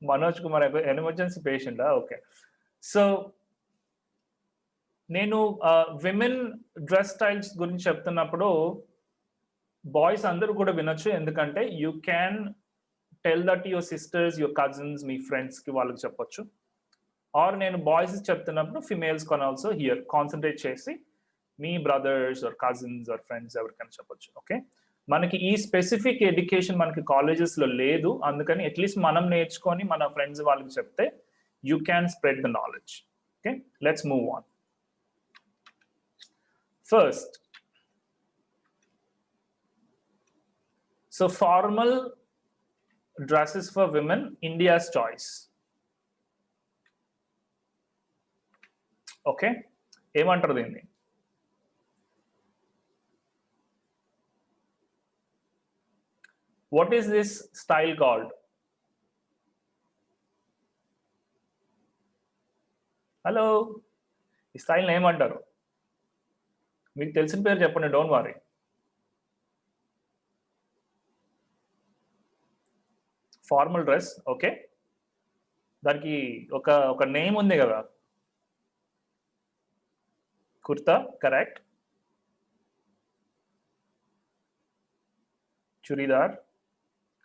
Manoj Kumar emergency patient. Okay, so నేను విమెన్ డ్రెస్ స్టైల్స్ గురించి చెప్తున్నప్పుడు బాయ్స్ అందరూ కూడా వినొచ్చు, ఎందుకంటే you can tell that your sisters, your cousins, మీ ఫ్రెండ్స్కి వాళ్ళకి చెప్పొచ్చు. ఆర్ నేను బాయ్స్ చెప్తున్నప్పుడు ఫిమేల్స్ కొని ఆల్సో హియర్ కాన్సన్ట్రేట్ చేసి మీ brothers or cousins or friends ఎవరికైనా చెప్పొచ్చు. ఓకే, మనకి ఈ స్పెసిఫిక్ ఎడ్యుకేషన్ మనకి కాలేజెస్లో లేదు, అందుకని అట్లీస్ట్ మనం నేర్చుకొని మన ఫ్రెండ్స్ వాళ్ళకి చెప్తే you can spread the knowledge. Okay, let's move on. First, so formal dresses for women, India's choice. Okay, ఏమంటారు దీన్ని? What is this style called? Hello, ఈ స్టైల్ ఏమంటారు? మీకు తెలిసిన పేరు చెప్పండి, don't worry. Formal dress, okay, దానికి ఒక నేమ్ ఉంది కదా, kurta, correct, churidar,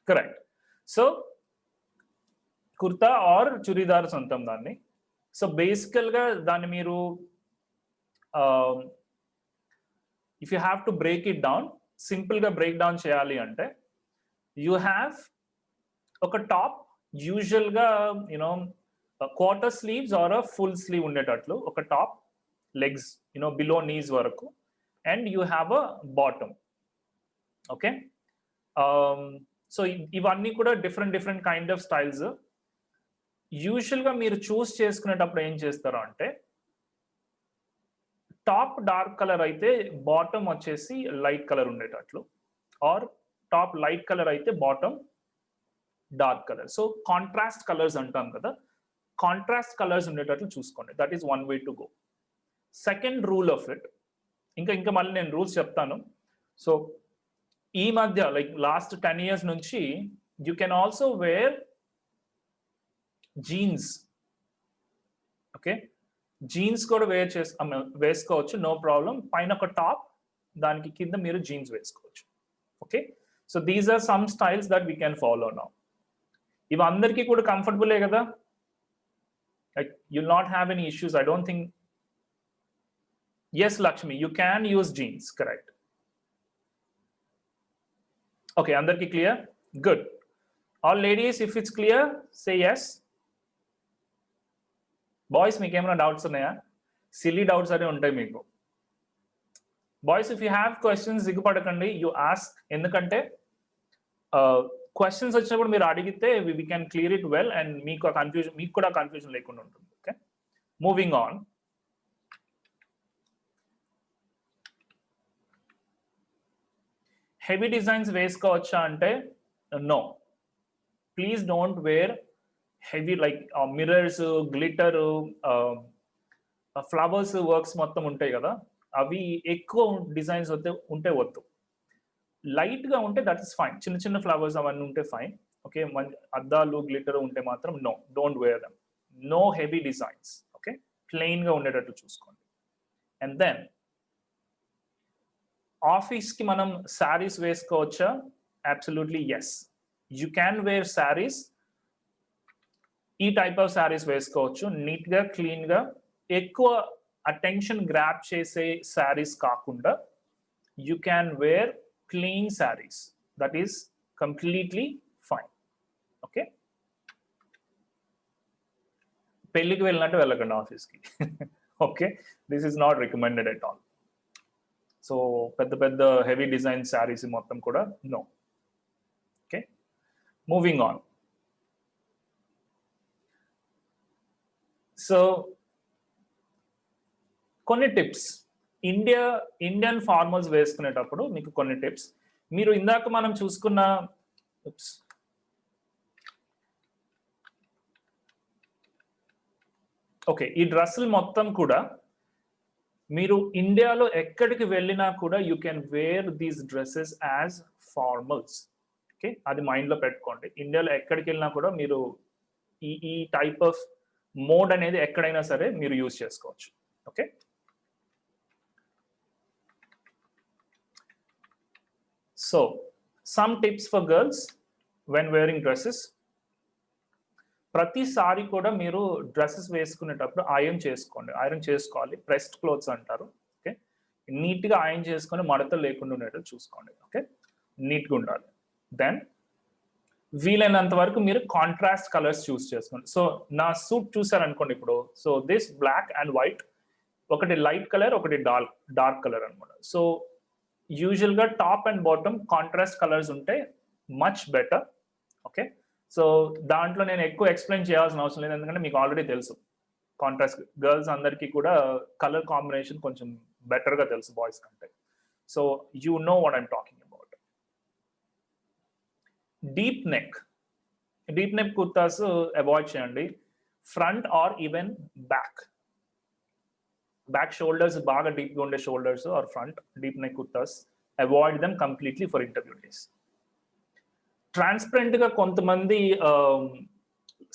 correct. So kurta or churidar సొంతం దాన్ని. సో బేసికల్గా దాన్ని మీరు if you have to break it down, simple ga break down cheyali ante, you have oka top, usual ga a quarter sleeves or a full sleeve undetatlu oka top, legs below knees varaku, and you have a bottom. Okay, so ivanni kuda different kind of styles. Usual ga meer choose cheskunettappudu em chestaru ante, top dark colour అయితే బాటమ్ వచ్చేసి లైట్ కలర్ ఉండేటట్లు, ఆర్ టాప్ లైట్ కలర్ అయితే bottom dark colour. So contrast colours అంటాం కదా, కాంట్రాస్ట్ కలర్స్ ఉండేటట్లు చూసుకోండి. That is one way to go. Second rule of it, ఇంకా మళ్ళీ నేను రూల్స్ చెప్తాను. సో ఈ మధ్య లైక్ లాస్ట్ 10 years నుంచి you can also wear jeans. Okay, jeans కూడా వేసుకోవచ్చు, నో ప్రాబ్లం. పైన ఒక టాప్, దానికి కింద మీరు జీన్స్ వేసుకోవచ్చు. Okay, so these are some styles that we can follow now. ఇవి అందరికీ కూడా కంఫర్టబులే కదా, like you'll not have any issues, I don't think. Yes Lakshmi, you can use jeans, correct. Okay, అందరికీ clear? Good. All ladies, if it's clear say yes. Boys మీకు ఏమైనా డౌట్స్ ఉన్నాయా? సిల్లీ డౌట్స్ అనే ఉంటాయి మీకు. Boys, if you have questions దిగుపడకండి, యూ ఆస్క్. ఎందుకంటే క్వశ్చన్స్ వచ్చినప్పుడు మీరు అడిగితే we can clear it well, and మీకు కూడా కన్ఫ్యూజన్ లేకుండా ఉంటుంది. Okay, moving on. Heavy designs వేసుకోవచ్చా అంటే no, please don't wear heavy like mirrors, glitter, flowers works మొత్తం ఉంటాయి కదా, అవి ఎక్కువ డిజైన్స్ ఉంటే వద్దు. లైట్ గా ఉంటే దట్ ఇస్ ఫైన్. చిన్న చిన్న ఫ్లవర్స్ అవన్నీ ఉంటే ఫైన్. ఓకే, అద్దాలు గ్లిటర్ ఉంటే మాత్రం no, don't wear them. No heavy designs. Okay, plain గా ఉండేటట్టు చూసుకోండి. అండ్ దెన్ ఆఫీస్ కి మనం శారీస్ వేసుకోవచ్చా? Absolutely yes, you can wear saris. ఈ టైప్ ఆఫ్ శారీస్ వేసుకోవచ్చు, నీట్ గా క్లీన్ గా. ఎక్కువ అటెన్షన్ గ్రాప్ చేసే శారీస్ కాకుండా you can wear clean sarees. That is completely fine. Okay, పెళ్ళికి వెళ్ళినట్టు వెళ్ళకండి ఆఫీస్కి. Okay, this is not recommended at all. So పెద్ద పెద్ద హెవీ డిజైన్ శారీస్ మొత్తం కూడా no. Okay, moving on. So కొన్ని టిప్స్ ఇండియన్ ఫార్మల్స్ వేసుకునేటప్పుడు మీకు కొన్ని టిప్స్. మీరు ఇందాక మనం చూసుకున్న ఓకే, ఈ డ్రెస్సులు మొత్తం కూడా మీరు ఇండియాలో ఎక్కడికి వెళ్ళినా కూడా you can wear these dresses as formals. Okay, అది మైండ్లో పెట్టుకోండి. ఇండియాలో ఎక్కడికి వెళ్ళినా కూడా మీరు ఈ టైప్ ఆఫ్ మోడ్ అనేది ఎక్కడైనా సరే మీరు యూజ్ చేసుకోవచ్చు. Okay, so some tips for girls when wearing dresses. ప్రతిసారి కూడా మీరు డ్రెస్సెస్ వేసుకునేటప్పుడు ఐరన్ చేసుకోవాలి. ప్రెస్డ్ క్లోత్స్ అంటారు. ఓకే, నీట్గా ఐరన్ చేసుకొని మడతలు లేకుండా ఉండేటట్టు చూసుకోండి. ఓకే, నీట్గా ఉండాలి. దెన్ వీలైనంత వరకు మీరు కాంట్రాస్ట్ కలర్స్ చూస్ చేసుకోండి. సో నా సూట్ చూసారనుకోండి ఇప్పుడు, so this black and white, ఒకటి లైట్ కలర్, ఒకటి డార్క్ కలర్ అనమాట. సో యూజువల్గా top and bottom contrast colours ఉంటే మచ్ బెటర్. ఓకే, సో దాంట్లో నేను ఎక్కువ ఎక్స్ప్లెయిన్ చేయాల్సిన అవసరం లేదు, ఎందుకంటే మీకు ఆల్రెడీ తెలుసు. కాంట్రాస్ట్ గర్ల్స్ అందరికీ కూడా కలర్ కాంబినేషన్ కొంచెం బెటర్గా తెలుసు బాయ్స్ కంటే. So you know what I'm talking about. Deep neck kurtas avoid చేయండి. Front or even back shoulders బాగా డీప్గా ఉండే shoulders or front deep neck kurtas, avoid them completely for interview days. ట్రాన్స్పరెంట్గా కొంతమంది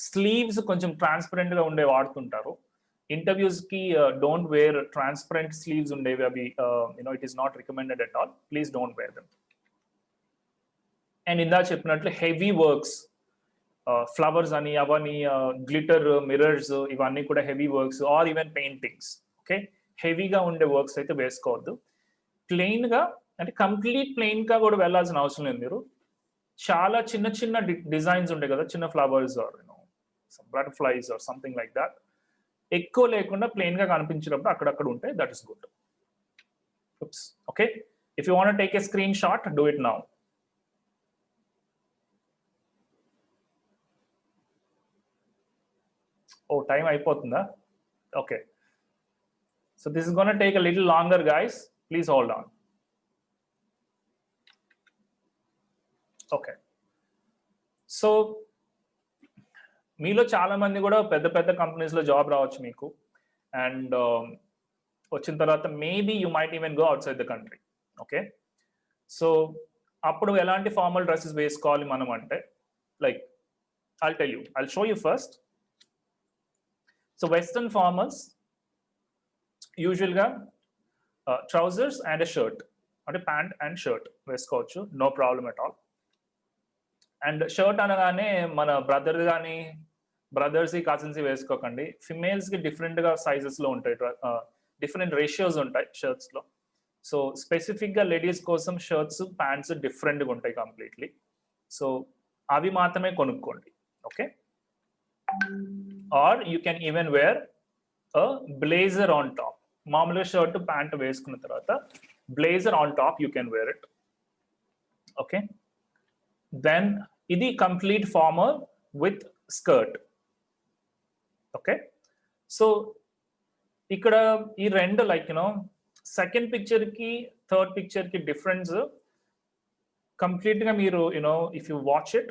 స్లీవ్స్ కొంచెం ట్రాన్స్పరెంట్గా ఉండే వాడుతుంటారు. ఇంటర్వ్యూస్కి డోంట్ వేర్ ట్రాన్స్పరెంట్ స్లీవ్స్ ఉండేవి. అవి it is not recommended at all. Please don't wear them. And ఇందా చెప్పినట్లు హెవీ వర్క్స్, ఫ్లవర్స్ అని అవని, గ్లిటర్, మిర్రర్స్, ఇవన్నీ కూడా heavy works or even paintings. Okay, హెవీగా ఉండే వర్క్స్ అయితే వేసుకోవద్దు. ప్లెయిన్గా, అంటే కంప్లీట్ ప్లెయిన్గా కూడా వెళ్ళాల్సిన అవసరం లేదు. మీరు చాలా చిన్న చిన్న డిజైన్స్ ఉంటాయి కదా, చిన్న flowers or butterflies or something like that, ఎక్కువ లేకుండా ప్లెయిన్గా కనిపించినప్పుడు అక్కడక్కడ ఉంటే that is good. Okay, if you want take a screen shot, do it now. ఓ, టైం అయిపోతుందా? Okay, so this is going to take a little longer, guys. Please hold on. Okay, so మీలో చాలా మంది కూడా పెద్ద పెద్ద కంపెనీస్లో జాబ్ రావచ్చు మీకు. అండ్ వచ్చిన తర్వాత maybe you might even go outside the country. Okay, so అప్పుడు ఎలాంటి ఫార్మల్ డ్రెస్సెస్ వేసుకోవాలి మనం అంటే, like I'll show you first. So western formals యూజువల్గా ట్రౌజర్స్ అండ్ షర్ట్, అంటే ప్యాంట్ అండ్ షర్ట్ వేసుకోవచ్చు, no problem at all. And shirt అనగానే మన బ్రదర్స్ కజిన్స్ వేసుకోకండి. ఫిమేల్స్కి డిఫరెంట్గా సైజెస్లో ఉంటాయి, డిఫరెంట్ రేషియోస్ ఉంటాయి షర్ట్స్లో. సో స్పెసిఫిక్గా లేడీస్ కోసం షర్ట్స్, ప్యాంట్స్ డిఫరెంట్గా ఉంటాయి కంప్లీట్లీ. సో అవి మాత్రమే కొనుక్కోండి. Okay, are you can even wear blazer on top. మామూలుగా షర్ట్ ప్యాంట్ వేసుకున్న తర్వాత blazer on top you can wear it. Okay, then ఇది complete formal with skirt. Okay, so ఇక్కడ ఈ రెండు లైక్ సెకండ్ పిక్చర్కి థర్డ్ పిక్చర్కి డిఫరెన్స్ కంప్లీట్గా మీరు if you watch it,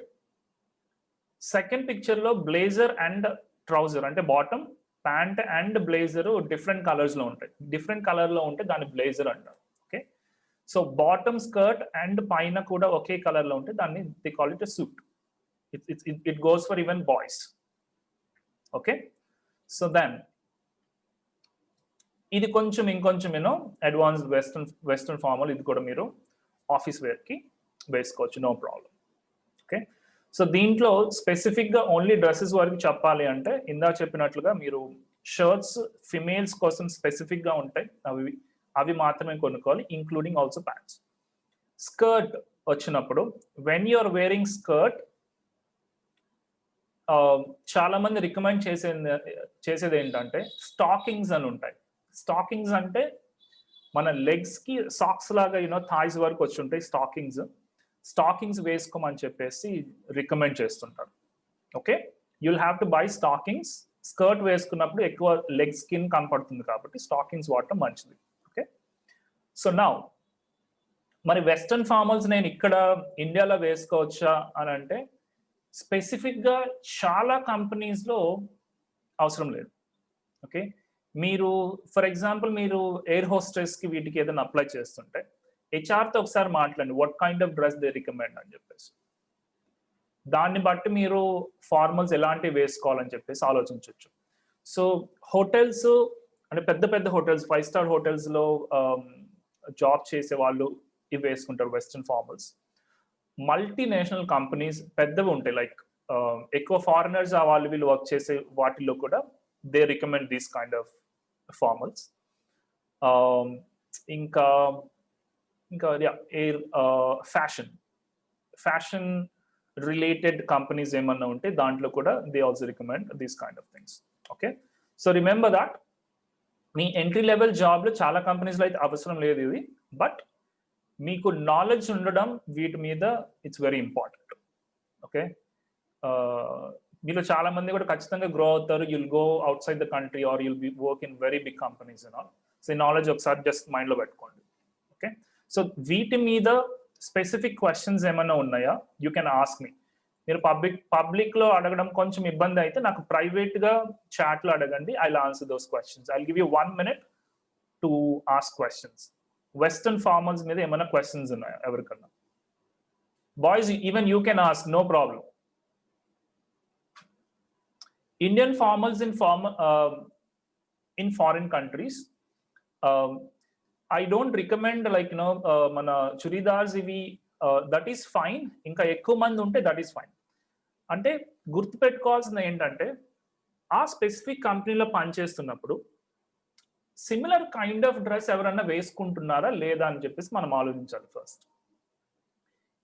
second పిక్చర్లో బ్లేజర్ అండ్ ట్రౌజర్ అంటే bottom pant and blazer different colours లో ఉంటాయి. డిఫరెంట్ కలర్ లో ఉంటే దాన్ని బ్లేజర్ అంటారు. Okay, so bottom skirt and పైన కూడా ఒకే కలర్ లో ఉంటే దాన్ని they call it a suit. It goes for even boys. Okay, so then ఇది కొంచెం ఇంకొంచెం అడ్వాన్స్డ్ వెస్టర్న్ ఫార్మల్. ఇది కూడా మీరు ఆఫీస్ వేర్ కి వేసుకోవచ్చు, నో ప్రాబ్లం. ఓకే, సో దీంట్లో స్పెసిఫిక్ గా ఓన్లీ డ్రెస్సెస్ వరకు చెప్పాలి అంటే ఇందా చెప్పినట్లుగా మీరు షర్ట్స్ ఫిమేల్స్ కోసం స్పెసిఫిక్ గా ఉంటాయి, అవి మాత్రమే కొనుక్కోవాలి, ఇంక్లూడింగ్ ఆల్సో ప్యాంట్స్. స్కర్ట్ వచ్చినప్పుడు when you are wearing skirt, చాలా మంది రికమెండ్ చేసేది ఏంటంటే స్టాకింగ్స్ అని ఉంటాయి. స్టాకింగ్స్ అంటే మన లెగ్స్ కి సాక్స్ లాగా థాయిస్ వరకు వచ్చి ఉంటాయి స్టాకింగ్స్ వేసుకోమని చెప్పేసి రికమెండ్ చేస్తుంటారు. Okay, you'll have to by stockings. Skirt వేసుకున్నప్పుడు ఎక్కువ లెగ్ స్కిన్ కనపడుతుంది కాబట్టి స్టాకింగ్స్ వాడటం మంచిది. ఓకే, సో నౌ మరి వెస్టర్న్ ఫార్మల్స్ నేను ఇక్కడ ఇండియాలో వేసుకోవచ్చా అని అంటే స్పెసిఫిక్ గా చాలా కంపెనీస్ లో అవసరం లేదు. ఓకే, మీరు ఫర్ ఎగ్జాంపుల్ మీరు ఎయిర్ హోస్టెస్ కి వీటికి ఏదైనా అప్లై చేస్తుంటే హెచ్ఆర్ తో ఒకసారి మాట్లాడండి, what kind of dress they recommend అని చెప్పేసి. దాన్ని బట్టి మీరు ఫార్మల్స్ ఎలాంటివి వేసుకోవాలని చెప్పేసి ఆలోచించవచ్చు. సో హోటల్స్ అంటే పెద్ద పెద్ద హోటల్స్, 5 స్టార్ హోటల్స్ లో జాబ్ చేసే వాళ్ళు ఇవి వేసుకుంటారు వెస్టర్న్ ఫార్మల్స్. మల్టీనేషనల్ కంపెనీస్ పెద్దవి ఉంటాయి, లైక్ ఎక్కువ ఫారినర్స్ వాళ్ళు వీళ్ళు వర్క్ చేసే వాటిల్లో కూడా they recommend these kind of formals. ఇంకా ఎయిర్ ఫ్యాషన్ రిలేటెడ్ కంపెనీస్ ఏమన్నా ఉంటే దాంట్లో కూడా they also recommend these kind of things. Okay, so remember that me entry level job లో చాలా కంపెనీస్లో అయితే అవసరం లేదు ఇది, బట్ మీకు నాలెడ్జ్ ఉండడం వీటి మీద ఇట్స్ వెరీ ఇంపార్టెంట్. ఓకే, మీలో చాలా మంది కూడా ఖచ్చితంగా గ్రో అవుతారు, you'll go outside the country or you'll be work in very big companies and all. So ఈ నాలెడ్జ్ ఒకసారి జస్ట్ మైండ్ లో పెట్టుకోండి. ఓకే, సో వీటి మీద స్పెసిఫిక్ క్వశ్చన్స్ ఏమైనా ఉన్నాయా, యూ కెన్ ఆస్క్ మీ. మీరు పబ్లిక్ లో అడగడం కొంచెం ఇబ్బంది అయితే నాకు ప్రైవేట్ గా చాట్ లో అడగండి, I will answer those questions. I will give you 1 minute to ask questions. Western formals మీద ఏమైనా క్వశ్చన్స్ ఉన్నాయా ఎవరికన్నా? Boys even you can ask, no problem. Indian formals in foreign countries, I don't recommend like mana churidars ivi, that is fine. Inka ekku mandi unte that is fine. Ante gurtu pettukovalsina entante aa specific company lo pan chestunnappudu similar kind of dress evaranna veskuntunnara leda ani cheppesi manam aalochinchali first.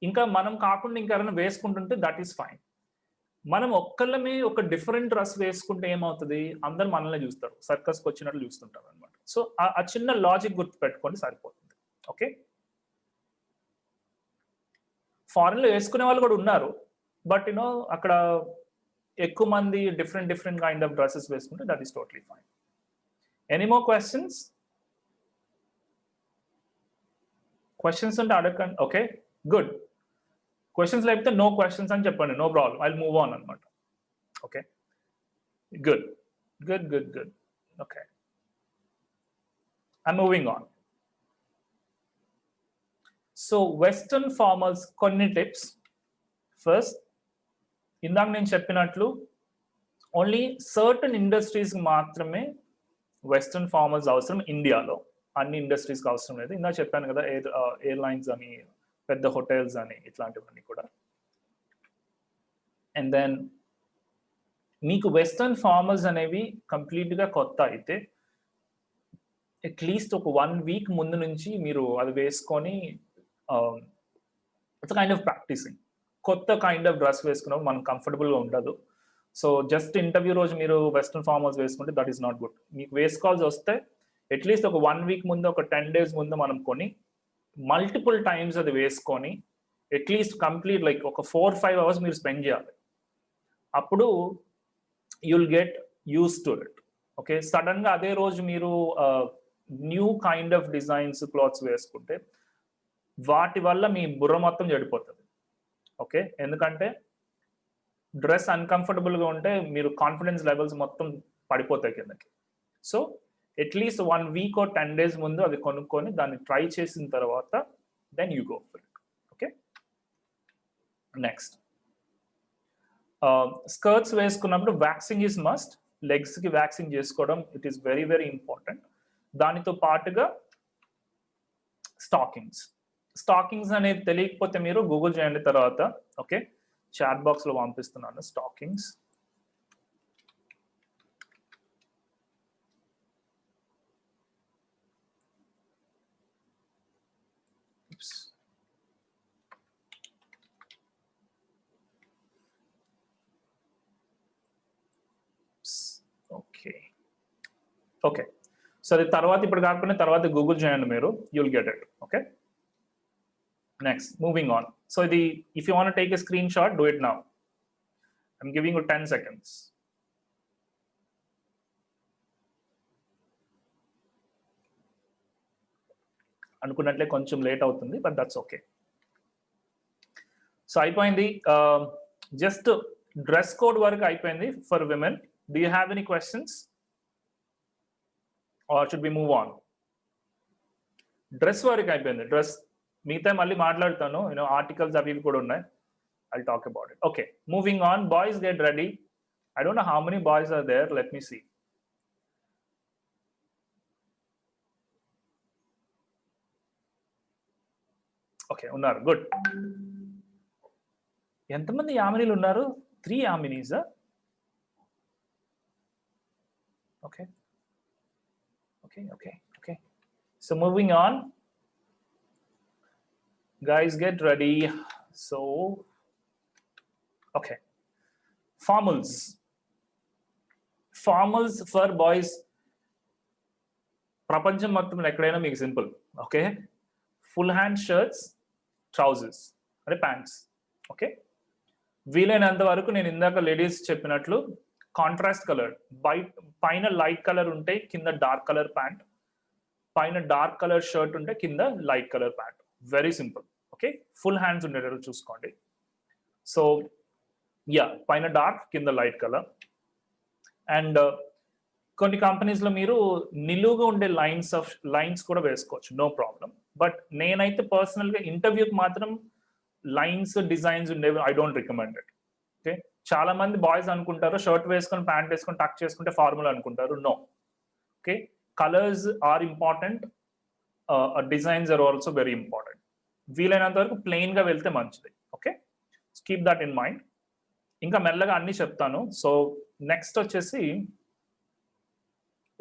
Inka manam kaakunda inka evaranna veskuntunte that is fine. మనం ఒక్కళ్ళమే ఒక డిఫరెంట్ డ్రెస్ వేసుకుంటే ఏమవుతుంది, అందరు మనల్ని చూస్తారు, సర్కస్కి వచ్చినట్లు చూస్తుంటారు అనమాట. సో ఆ చిన్న లాజిక్ గుర్తు పెట్టుకోండి సరిపోతుంది. ఓకే, ఫారెన్ లో వేసుకునే వాళ్ళు కూడా ఉన్నారు, బట్ అక్కడ ఎక్కువ మంది డిఫరెంట్ కైండ్ ఆఫ్ డ్రెస్సెస్ వేసుకుంటే that is totally fine. Any more questions ఉంటే అడగండి. Okay, good. క్వశ్చన్స్ లేకపోతే నో క్వశ్చన్స్ అని చెప్పండి, no problem, I will move on అనమాట. Okay, good. Okay, I moving on. So western formals కొన్ని టిప్స్. ఫస్ట్, ఇందాక నేను చెప్పినట్లు ఓన్లీ సర్టన్ ఇండస్ట్రీస్ మాత్రమే వెస్టర్న్ ఫార్మల్స్ అవసరం ఇండియాలో, అన్ని ఇండస్ట్రీస్కి అవసరం లేదు. ఇందాక చెప్పాను కదా, ఎయిర్లైన్స్ అని, పెద్ద హోటల్స్ అని, ఇట్లాంటివన్నీ కూడా. అండ్ దెన్ మీకు వెస్టర్న్ ఫార్మల్స్ అనేవి కంప్లీట్గా కొత్త అయితే అట్లీస్ట్ ఒక 1 week ముందు నుంచి మీరు అది వేసుకొని ఇట్స్ కైండ్ ఆఫ్ ప్రాక్టీసింగ్. కొత్త కైండ్ ఆఫ్ డ్రెస్ వేసుకున్నప్పుడు మనకు కంఫర్టబుల్గా ఉండదు. సో జస్ట్ ఇంటర్వ్యూ రోజు మీరు వెస్టర్న్ ఫార్మల్స్ వేసుకుంటే దట్ ఈస్ నాట్ గుడ్. మీకు వేసుకోవాల్సి వస్తే అట్లీస్ట్ ఒక 1 week ముందు, ఒక 10 days ముందు మనం కొని మల్టిపుల్ టైమ్స్ అది వేసుకొని అట్లీస్ట్ కంప్లీట్ లైక్ ఒక 4-5 hours మీరు స్పెండ్ చేయాలి. అప్పుడు you'll get use to it. Okay, sudden గా అదే రోజు మీరు new kind of designs clothes వేసుకుంటే వాటి వల్ల మీ బుర్ర మొత్తం చెడిపోతుంది. ఓకే, ఎందుకంటే డ్రెస్ అన్కంఫర్టబుల్గా ఉంటే మీరు కాన్ఫిడెన్స్ లెవెల్స్ మొత్తం పడిపోతాయి కిందకి. So at least 1 week or 10 days ముందు అది కొనుక్కొని దాన్ని ట్రై చేసిన తర్వాత then you go for it. Okay, next skirts వేసుకున్నప్పుడు వ్యాక్సింగ్ ఈజ్ మస్ట్. లెగ్స్కి వ్యాక్సింగ్ చేసుకోవడం it is very very important. దానితో పాటుగా స్టాకింగ్స్ అనేది తెలియకపోతే మీరు గూగుల్ చేయండి తర్వాత. ఓకే, చాట్ బాక్స్లో పంపిస్తున్నాను స్టాకింగ్స్. ఓకే, సో అది తర్వాత ఇప్పుడు కాకపోయినా తర్వాత గూగుల్ చేయండి మీరు, you'll get it. Okay, next moving on. So ఇది if you want take a screen shot, do it now. I'm giving you 10 seconds. అనుకున్నట్లే కొంచెం లేట్ అవుతుంది, బట్ దట్స్ ఓకే. సో అయిపోయింది, జస్ట్ డ్రెస్ కోడ్ వరకు అయిపోయింది for women. Do you have any questions or should be move on? Dress వరకు అయిపోయింది. డ్రెస్ మిగతా మళ్ళీ మాట్లాడతాను, యూనో ఆర్టికల్స్ అవి కూడా ఉన్నాయి. I'll talk about it. Okay, moving on. Boys, get ready. I don't know how many boys are there. Let me see. Okay, unnaru. Good. ఎంతమంది యామినీలు ఉన్నారు? 3 Yamini's. Okay. Okay. So moving on. Guys, get ready. So, okay. Formals for boys. ప్రపంచం మొత్తం ఎక్కడైనా మీకు simple. Okay, full hand shirts, trousers అంటే ప్యాంట్స్. ఓకే, వీలైనంత వరకు నేను ఇందాక లేడీస్ చెప్పినట్లు కాంట్రాస్ట్ కలర్, పైన లైట్ కలర్ ఉంటే కింద డార్క్ కలర్ ప్యాంట్, పైన డార్క్ కలర్ షర్ట్ ఉంటే కింద light colour pant. Very simple. Okay, full hands ఉండేటట్టు చూసుకోండి. సో యా, పైన డార్క్ కింద లైట్ కలర్. అండ్ కొన్ని కంపెనీస్లో మీరు నిలువుగా ఉండే లైన్స్ కూడా వేసుకోవచ్చు, నో ప్రాబ్లం. బట్ నేనైతే పర్సనల్గా ఇంటర్వ్యూకి మాత్రం లైన్స్ డిజైన్స్ ఉండేవి I don't recommend it. Okay, చాలా మంది బాయ్స్ అనుకుంటారు షర్ట్ వేసుకొని ప్యాంట్ వేసుకొని టక్ చేసుకుంటే ఫార్మల్ అనుకుంటారు. No. Okay, colours are important, designs are also very important. వీలైనంత వరకు ప్లెయిన్గా వెళ్తే మంచిది. Okay, keep that in mind. ఇంకా మెల్లగా అన్ని చెప్తాను. సో నెక్స్ట్ వచ్చేసి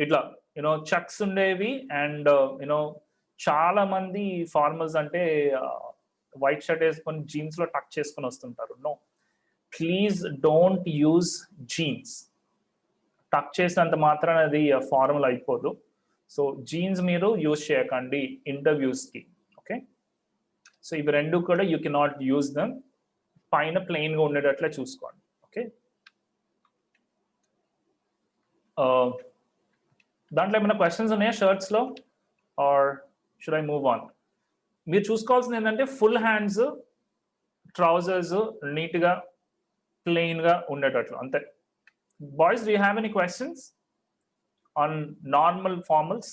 ఇట్లా యూనో చక్స్ ఉండేవి అండ్ యూనో చాలా మంది ఫార్మల్స్ అంటే వైట్ షర్ట్ వేసుకొని జీన్స్ లో టక్ చేసుకొని వస్తుంటారు. No, please don't use jeans. Tuck చేసినంత మాత్రాన అది ఫార్మల్ అయిపోదు. సో జీన్స్ మీరు యూజ్ చేయకండి ఇంటర్వ్యూస్కి. ఓకే, సో ఇవి రెండు కూడా యూ కెనాట్ యూజ్ దెమ్. పైన ప్లెయిన్గా ఉండేటట్లే చూసుకోండి. ఓకే, దాంట్లో ఏమైనా క్వశ్చన్స్ ఉన్నాయా షర్ట్స్లో or should I move on? మీరు చూసుకోవాల్సింది ఏంటంటే ఫుల్ హ్యాండ్స్, ట్రౌజర్స్ నీట్గా ప్లెయిన్గా ఉండేటట్లు అంతే. Boys, do you have any questions on normal formals?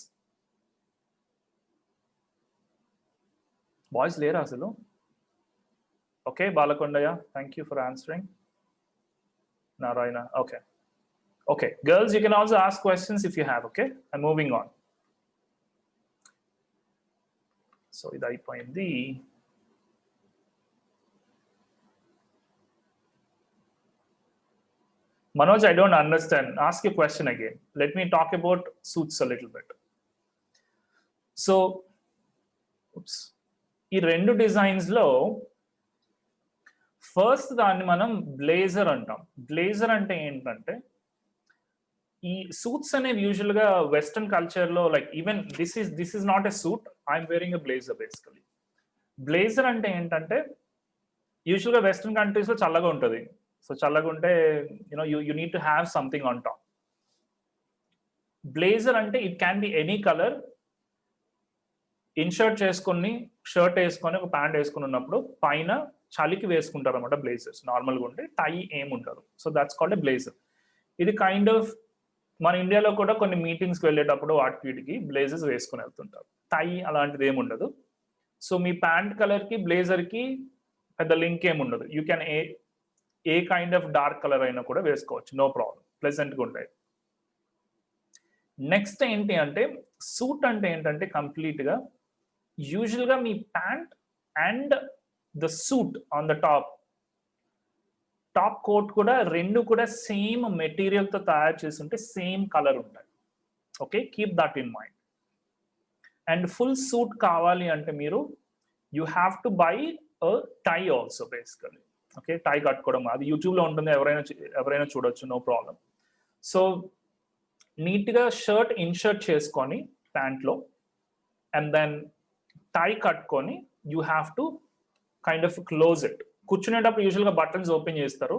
Boys లేరా అసలు? Okay, Balakondaiah, thank you for answering. Narayana, okay. Girls, you can also ask questions if you have. Okay, I'm moving on. So ఇది అయిపోయింది. Manoj, I don't understand. Ask your question again. Let me talk about suits a little bit. So, ఈ రెండు డిజైన్స్ లో ఫస్ట్ దాన్ని మనం బ్లేజర్ అంటాం. బ్లేజర్ అంటే ఏంటంటే ఈ సూట్స్ అనేవి యూజువల్ గా వెస్టర్న్ కల్చర్ లో like even this is not a suit, I'm wearing a blazer basically. Blazer అంటే ఏంటంటే యూజువల్ గా వెస్టర్న్ కంట్రీస్ లో చల్లగా ఉంటుంది. సో చల్లగా ఉంటే you know you need to have something on top. Blazer అంటే it can be any colour. Inshirt చేసుకొని షర్ట్ వేసుకొని ఒక ప్యాంట్ వేసుకుని ఉన్నప్పుడు పైన చలికి వేసుకుంటారు అనమాట బ్లేజర్స్. నార్మల్గా ఉంటే టై ఏముంటారు. So that's called a blazer. ఇది కైండ్ ఆఫ్ మన ఇండియాలో కూడా కొన్ని మీటింగ్స్కి వెళ్ళేటప్పుడు వీటికి బ్లేజర్స్ వేసుకుని వెళ్తుంటారు. టై అలాంటిది ఏమి ఉండదు. సో మీ ప్యాంట్ కలర్కి బ్లేజర్కి పెద్ద లింక్ ఏమి ఉండదు. You can A kind of dark colour అయినా కూడా వేసుకోవచ్చు, నో ప్రాబ్లం, ప్లెజెంట్గా ఉంటాయి. నెక్స్ట్ ఏంటి అంటే సూట్ అంటే ఏంటంటే కంప్లీట్గా యూజువల్గా మీ pant and the suit on the top coat కూడా రెండు కూడా సేమ్ మెటీరియల్తో తయారు చేస్తుంటే సేమ్ కలర్ ఉంటాయి. Okay, keep that in mind. And full suit కావాలి అంటే మీరు you have to buy a tie also basically. Okay, tie కట్టుకోవడం అది యూట్యూబ్లో ఉంటుంది, ఎవరైనా చూడొచ్చు, నో ప్రాబ్లం. సో నీట్గా షర్ట్ ఇన్షర్ట్ చేసుకొని ప్యాంట్లో అండ్ దెన్ టై కట్టుకొని you have to kind of close it. కూర్చునేటప్పుడు యూజువల్గా బటన్స్ ఓపెన్ చేస్తారు,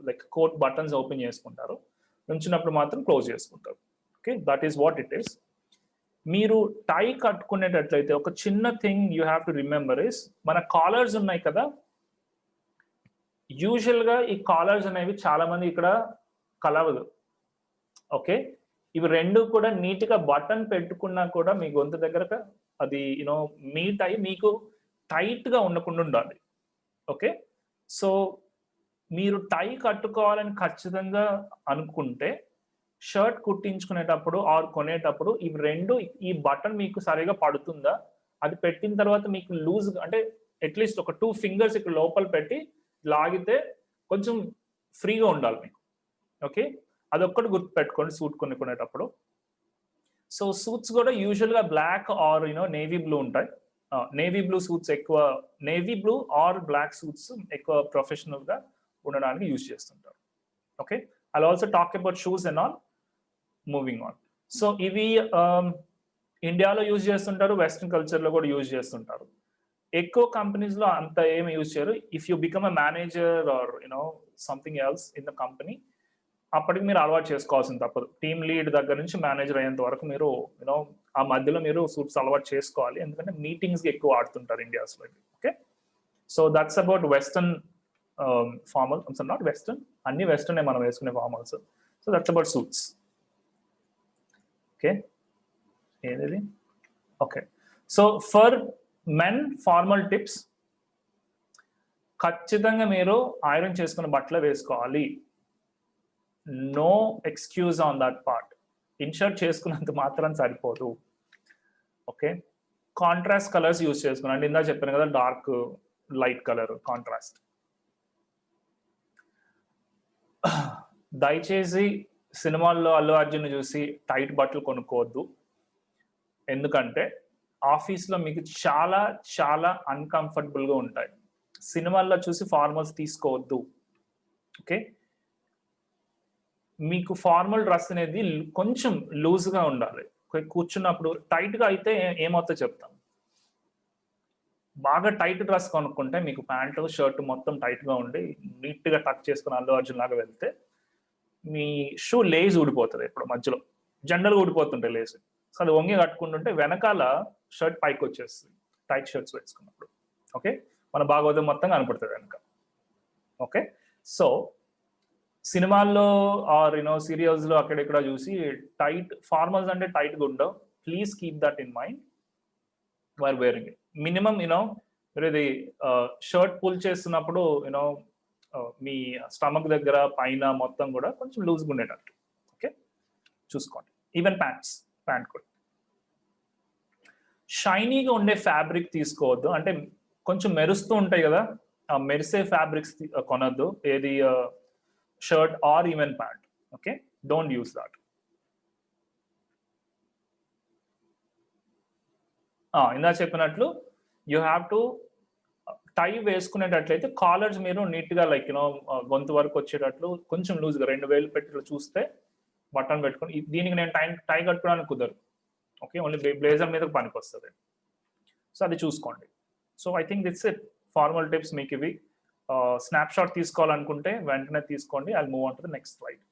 లైక్ కోట్ బటన్స్ ఓపెన్ చేసుకుంటారు, నుంచినప్పుడు మాత్రం క్లోజ్ చేసుకుంటారు. Okay, that is what it is. మీరు టై కట్టుకునేటట్లయితే ఒక చిన్న thing you have to remember is, మన కాలర్స్ ఉన్నాయి కదా, యూజువల్గా ఈ కాలర్స్ అనేవి చాలా మంది ఇక్కడ కలవదు. ఓకే, ఇవి రెండు కూడా నీట్గా బటన్ పెట్టుకున్నా కూడా మీ గొంతు దగ్గర అది మీట్ అయ్యి మీకు టైట్గా ఉండకుండా ఉండాలి. ఓకే, సో మీరు టై కట్టుకోవాలని ఖచ్చితంగా అనుకుంటే షర్ట్ కుట్టించుకునేటప్పుడు ఆర్ కొనేటప్పుడు ఇవి రెండు, ఈ బటన్ మీకు సరిగా పడుతుందా, అది పెట్టిన తర్వాత మీకు లూజ్ అంటే అట్లీస్ట్ ఒక 2 ఫింగర్స్ ఇక్కడ లోపల పెట్టి లాగితే కొంచెం ఫ్రీగా ఉండాలి మీకు. ఓకే, అదొక్కటి గుర్తు పెట్టుకోండి సూట్ కొనుక్కునేటప్పుడు. సో సూట్స్ కూడా యూజువల్గా బ్లాక్ ఆర్ నేవీ బ్లూ ఉంటాయి. నేవీ బ్లూ సూట్స్ ఎక్కువ, navy blue or black suits ఎక్కువ ప్రొఫెషనల్గా ఉండడానికి యూజ్ చేస్తుంటారు. Okay, I also talk about shoes and all. Moving on. So ఇవి ఇండియాలో యూజ్ చేస్తుంటారు, వెస్ట్రన్ కల్చర్లో కూడా యూజ్ చేస్తుంటారు. ఎక్కువ కంపెనీస్లో అంత ఏమి యూజ్ చేయరు. If you become a manager or something else in the company, అప్పటికి మీరు అలవాటు చేసుకోవాల్సింది తప్పదు. టీమ్ లీడ్ దగ్గర నుంచి మేనేజర్ అయ్యేంత వరకు మీరు ఆ మధ్యలో మీరు సూట్స్ అలవాటు చేసుకోవాలి, ఎందుకంటే మీటింగ్స్కి ఎక్కువ ఆడుతుంటారు ఇండియాస్లో. Okay, so that's about western formals, not western, అన్ని వెస్టర్న్ మనం వేసుకునే formals. So that's about suits. Okay, ఏది okay. So for men formal tips, ఖచ్చితంగా మీరు ఐరన్ చేసుకున్న బట్టలు వేసుకోవాలి. No excuse on that part. Inshirt చేసుకున్నంత మాత్రం సరిపోదు. ఓకే, కాంట్రాస్ట్ కలర్స్ యూజ్ చేసుకున్నాను. ఇందా చెప్పాను కదా, డార్క్ లైట్ కలర్ కాంట్రాస్ట్. దయచేసి సినిమాల్లో అల్లు అర్జున్ చూసి టైట్ బట్టలు కొనుక్కోవద్దు, ఎందుకంటే ఆఫీస్లో మీకు చాలా చాలా అన్కంఫర్టబుల్గా ఉంటాయి. సినిమాల్లో చూసి ఫార్మల్స్ తీసుకోవద్దు. ఓకే, మీకు ఫార్మల్ డ్రెస్ అనేది కొంచెం లూజ్గా ఉండాలి. కూర్చున్నప్పుడు టైట్గా అయితే ఏమవుతుందో చెప్తాం. బాగా టైట్ డ్రెస్ కొనుక్కుంటే మీకు ప్యాంటు షర్ట్ మొత్తం టైట్గా ఉండి నీట్గా టక్ చేసుకుని అల్లు అర్జున్ లాగా వెళ్తే మీ షూ లేజ్ ఊడిపోతుంది. ఇప్పుడు మధ్యలో జనరల్గా ఊడిపోతుంటాయి లేజ్. సో అది వంగి కట్టుకుంటుంటే వెనకాల షర్ట్ పైకి వచ్చేస్తుంది టైట్ షర్ట్స్ వేసుకున్నప్పుడు. ఓకే, మన భాగవతం మొత్తం కనపడుతుంది వెనక. ఓకే, సో సినిమాల్లో ఆర్ సీరియల్స్లో అక్కడెక్కడ చూసి టైట్ ఫార్మల్స్ అంటే టైట్గా ఉండవు. Please keep that in mind wire wearing it. Minimum మీరు ఇది షర్ట్ పుల్ చేస్తున్నప్పుడు మీ స్టమక్ దగ్గర పైన మొత్తం కూడా కొంచెం లూజ్గా ఉండేటట్టు. ఓకే, చూసుకోండి. ఈవెన్ ప్యాంట్ కూడా షైనీగా ఉండే ఫ్యాబ్రిక్ తీసుకోవద్దు. అంటే కొంచెం మెరుస్తూ ఉంటాయి కదా, ఆ మెరిసే ఫ్యాబ్రిక్స్ కొనద్దు. ఏది shirt or even pant. Okay, don't use that. ఇందా చెప్పినట్లు యూ హ్యావ్ టు టై వేసుకునేటట్లయితే కాలర్స్ మీరు నీట్గా లైక్ గొంతు వరకు వచ్చేటట్లు కొంచెం లూజ్గా 2 వేలు పెట్టి చూస్తే బటన్ పెట్టుకొని, దీనికి నేను టై కట్టుకోవడానికి కుదరదు. ఓకే, ఓన్లీ బ్లేజర్ మీద పనికి వస్తుంది. సో అది చూసుకోండి. So I think that's it. Formal tips మీకు ఇవి. స్నాప్ షాట్ తీసుకోవాలనుకుంటే వెంటనే తీసుకోండి. I move on to the next slide.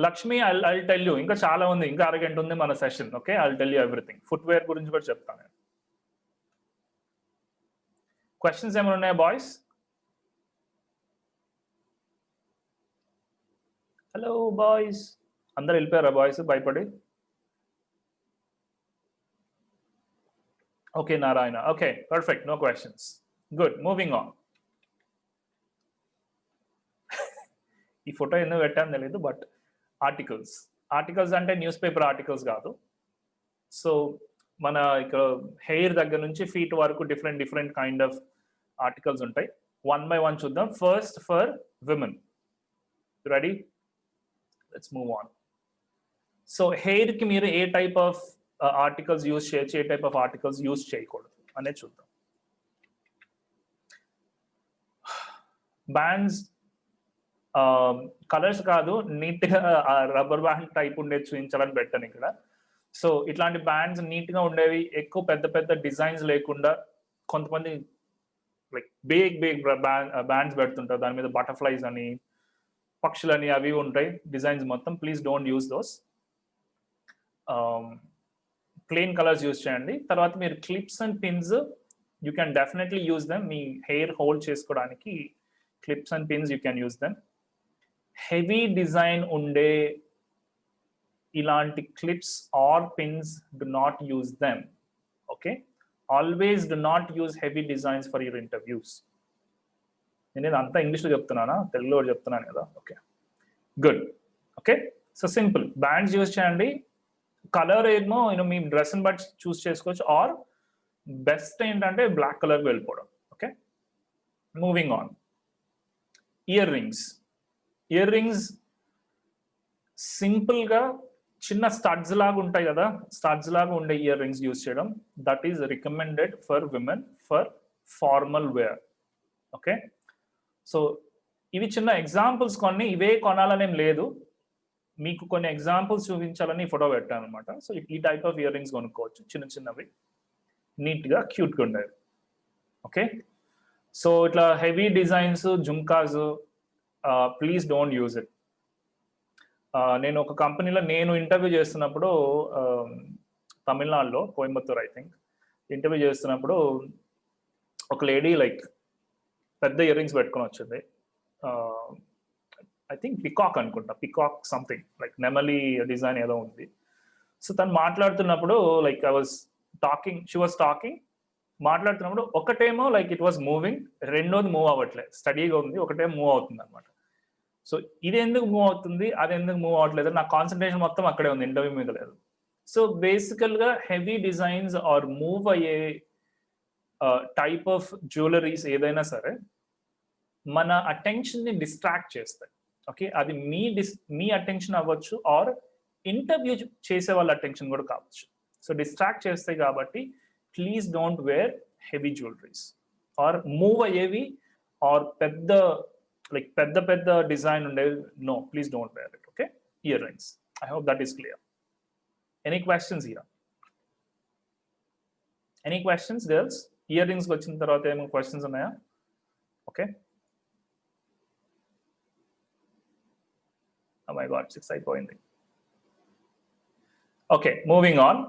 Lakshmi, I tell you, ఇంకా చాలా ఉంది, ఇంకా అరగంట ఉంది మన session. Okay, I tell you everything. Footwear గురించి కూడా చెప్తాను. క్వశ్చన్స్ ఏమైనా ఉన్నాయా బాయ్స్? హలో బాయ్స్, అందరు వెళ్ళిపోయారా బాయ్స్ భయపడి? Okay Narayana, okay perfect, no questions, good, moving on. ఈ ఫోటో ఎందుకు పెట్టాను తెలియదు, బట్ ఆర్టికల్స్ అంటే న్యూస్ పేపర్ ఆర్టికల్స్ కాదు. సో మన ఇక్కడ హెయిర్ దగ్గర నుంచి ఫీట్ వరకు డిఫరెంట్ కైండ్ ఆఫ్ ఆర్టికల్స్ ఉంటాయి. 1 by 1 చూద్దాం. First for women, ready? Let's move on. So hair కి మీరు ఏ టైప్ ఆఫ్ ఆర్టికల్స్ యూజ్ చేయొచ్చు, ఏ టైప్ ఆఫ్ ఆర్టికల్స్ యూజ్ చేయకూడదు అనేది చూద్దాం. బ్యాండ్స్ కలర్స్ కాదు, నీట్ గా రబ్బర్ బ్యాండ్ టైప్ ఉండేది చూపించాలని పెట్టాను ఇక్కడ. సో ఇట్లాంటి బ్యాండ్స్ నీట్ గా ఉండేవి, ఎక్కువ పెద్ద డిజైన్స్ లేకుండా, కొంతమంది లైక్ బిగ్ బ్యాండ్స్ పెడుతుంటారు, దాని మీద బటర్ఫ్లైస్ అని పక్షులని అవి ఉంటాయి డిజైన్స్ మొత్తం. Please don't use those. Plain colours use చేయండి. తర్వాత మీరు clips and pins, you can definitely use them. మీ హెయిర్ హోల్డ్ చేసుకోవడానికి clips and pins you can use them. Heavy design ఉండే ఇలాంటి clips or pins do not use them. Okay, always do not use heavy designs for your interviews. నేను అంతా ఇంగ్లీష్లో చెప్తున్నానా, తెలుగులో చెప్తున్నాను కదా? Okay, good. Okay, so simple, bands use చేయండి. కలర్ ఏమో మీ డ్రెస్ని బట్టి చూస్ చేసుకోవచ్చు, ఆర్ బెస్ట్ ఏంటంటే బ్లాక్ కలర్కి వెళ్ళిపోవడం. Okay, moving on. Earrings simple గా చిన్న స్టడ్స్ లాగా ఉంటాయి కదా, స్టడ్స్ లాగా ఉండే ఇయర్ రింగ్స్ యూజ్ చేయడం, that is recommended for women for formal wear. Okay, so ఇవి చిన్న ఎగ్జాంపుల్స్, కొన్ని ఇవే కొనాలనేం లేదు, మీకు కొన్ని ఎగ్జాంపుల్స్ చూపించాలని ఫోటో పెట్టాను అనమాట. సో ఈ టైప్ ఆఫ్ ఇయర్ రింగ్స్ కొనుక్కోవచ్చు, చిన్నవి నీట్గా క్యూట్గా ఉండేవి. ఓకే, సో ఇట్లా heavy designs, jhumkas, please don't use it. నేను ఒక కంపెనీలో నేను ఇంటర్వ్యూ చేస్తున్నప్పుడు, తమిళనాడులో కోయంబత్తూర్ ఐ థింక్, ఇంటర్వ్యూ చేస్తున్నప్పుడు ఒక లేడీ లైక్ పెద్ద ఇయర్ రింగ్స్ పెట్టుకొని వచ్చింది. ఐ థింక్ పికాక్ అనుకుంటా, పికాక్ సంథింగ్ లైక్ నెమలి డిజైన్ ఏదో ఉంది. సో తను మాట్లాడుతున్నప్పుడు లైక్ షీ వాజ్ టాకింగ్, మాట్లాడుతున్నప్పుడు ఒకటేమో లైక్ ఇట్ వాజ్ మూవింగ్, రెండోది మూవ్ అవ్వట్లేదు, స్టడీగా ఉంది, ఒకటేమో మూవ్ అవుతుంది అనమాట. సో ఇది ఎందుకు మూవ్ అవుతుంది, అది ఎందుకు మూవ్ అవ్వట్లేదు, నా కాన్సన్ట్రేషన్ మొత్తం అక్కడే ఉంది, ఇంటర్వ్యూ మీద లేదు. సో బేసికల్గా హెవీ డిజైన్స్ ఆర్ మూవ్ అయ్యే టైప్ ఆఫ్ జ్యువెలరీస్ ఏదైనా సరే మన అటెన్షన్ని డిస్ట్రాక్ట్ చేస్తాయి. ఓకే, అది మీ అటెన్షన్ అవ్వచ్చు, ఆర్ ఇంటర్వ్యూ చేసే వాళ్ళ అటెన్షన్ కూడా కావచ్చు. సో డిస్ట్రాక్ట్ చేస్తాయి కాబట్టి please don't wear heavy jewelleries or move అయ్యేవి ఆర్ పెద్ద డిజైన్ ఉండేవి. No, please don't wear it. Okay, ear rings. I hope that is clear. Any questions here? Any questions girls? Ear రింగ్స్కి వచ్చిన తర్వాత ఏమైనా క్వశ్చన్స్ ఉన్నాయా? ఓకే, oh my god, 6 అయిపోయింది. Okay, moving on.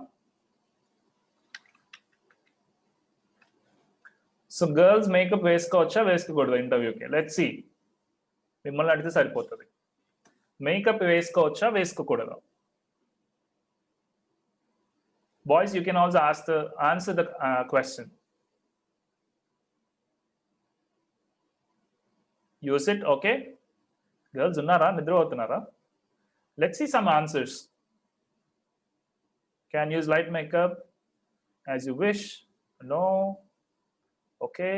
So girls makeup వేసుకోవచ్చా వేసుకోకూడదు ఇంటర్వ్యూకి? Let's see. మిమ్మల్ని అడిగితే సరిపోతుంది. మేకప్ వేసుకోవచ్చా వేసుకోకూడదు? Boys, you can also answer the question. Use it. Okay, girls ఉన్నారా, నిద్రపోతున్నారా? Let's see some answers. Can use light makeup as you wish? No. Okay,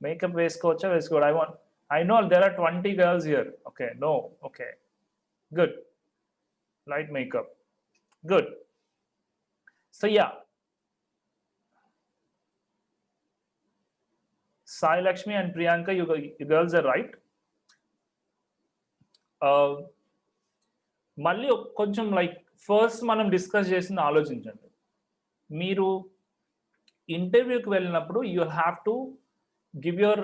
makeup వేసుకోవచ్చా వేసుకోకూడదు? I know there are 20 girls here. Okay, no. Okay, good. Light makeup, good. So yeah, Sai Lakshmi and Priyanka, you girls are right. మళ్ళీ కొంచెం లైక్ ఫస్ట్ మనం డిస్కస్ చేసింది ఆలోచించండి. మీరు ఇంటర్వ్యూకి వెళ్ళినప్పుడు you have to give your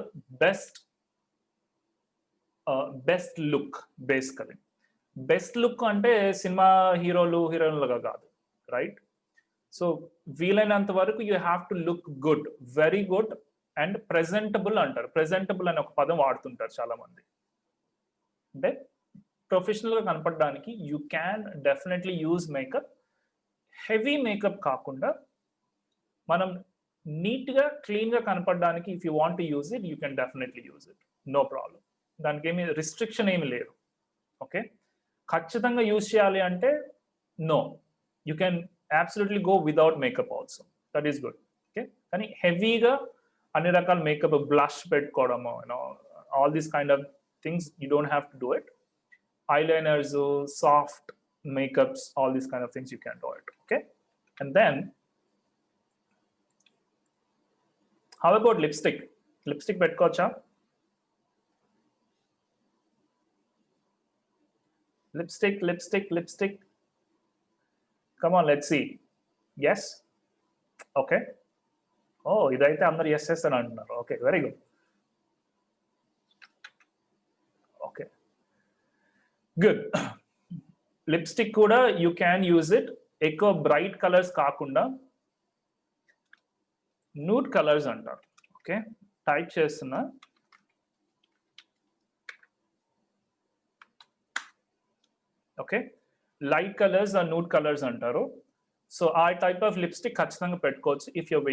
best look. Basically best look అంటే సినిమా హీరోలు హీరోయిన్లుగా కాదు, రైట్? సో వీలైనంత వరకు you have to look good, very good, and presentable అంటారు. ప్రెజెంటబుల్ అనే ఒక పదం వాడుతుంటారు చాలా మంది. అంటే ప్రొఫెషనల్గా కనపడడానికి you can definitely use makeup. Heavy makeup కాకుండా మనం నీట్గా క్లీన్గా కనపడడానికి if you want to use it you can definitely use it, no problem. దానికి ఏమి రిస్ట్రిక్షన్ ఏమి లేదు. ఓకే, ఖచ్చితంగా యూజ్ చేయాలి అంటే no, you can absolutely go without makeup also, that is good. Okay, కానీ హెవీగా అన్ని రకాల మేకప్, బ్లష్ పెట్టుకోవడము, you know all these kind of things you don't have to do it. Eyeliners, soft makeups, all these kind of things you can do it. Okay, and then how about lipstick? Lipstick petkocha? Lipstick. Come on, let's see. Yes. Okay. Oh, idaithe andaru yes yes ani antunnaru. Okay, very good. Okay, good. Lipstick కూడా యూ క్యాన్ యూజ్ ఇట్. ఎక్కువ బ్రైట్ కలర్స్ కాకుండా న్యూడ్ కలర్స్ అంటారు. ఓకే, టైప్ చేస్తున్నా. ఓకే, లైట్ కలర్స్ ఆ న్యూడ్ కలర్స్ అంటారు. సో ఆ టైప్ ఆఫ్ లిప్స్టిక్ ఖచ్చితంగా పెట్టుకోవచ్చు if you're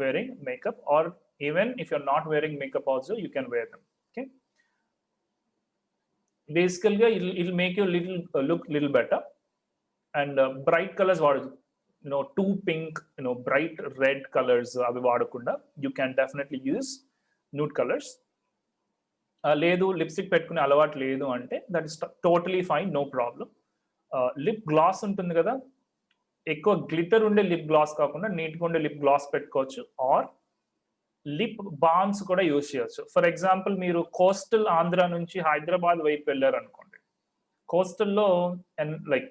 wearing makeup, or even if you're not wearing makeup also you can wear them. Okay, basically it'll make you look little better. And bright colors vaadu, too pink, bright red colors avi vaadakunda you can definitely use nude colors. Ledu lipstick pettukune alawat ledu ante that is totally fine, no problem. Lip gloss untundi kada, ekko glitter unde lip gloss kaakunda neat ga unde lip gloss pettukochu, or lip balms కూడా యూజ్ చేయొచ్చు. ఫర్ ఎగ్జాంపుల్, మీరు కోస్టల్ ఆంధ్ర నుంచి హైదరాబాద్ వైపు వెళ్ళారు అనుకోండి. కోస్టల్లో లైక్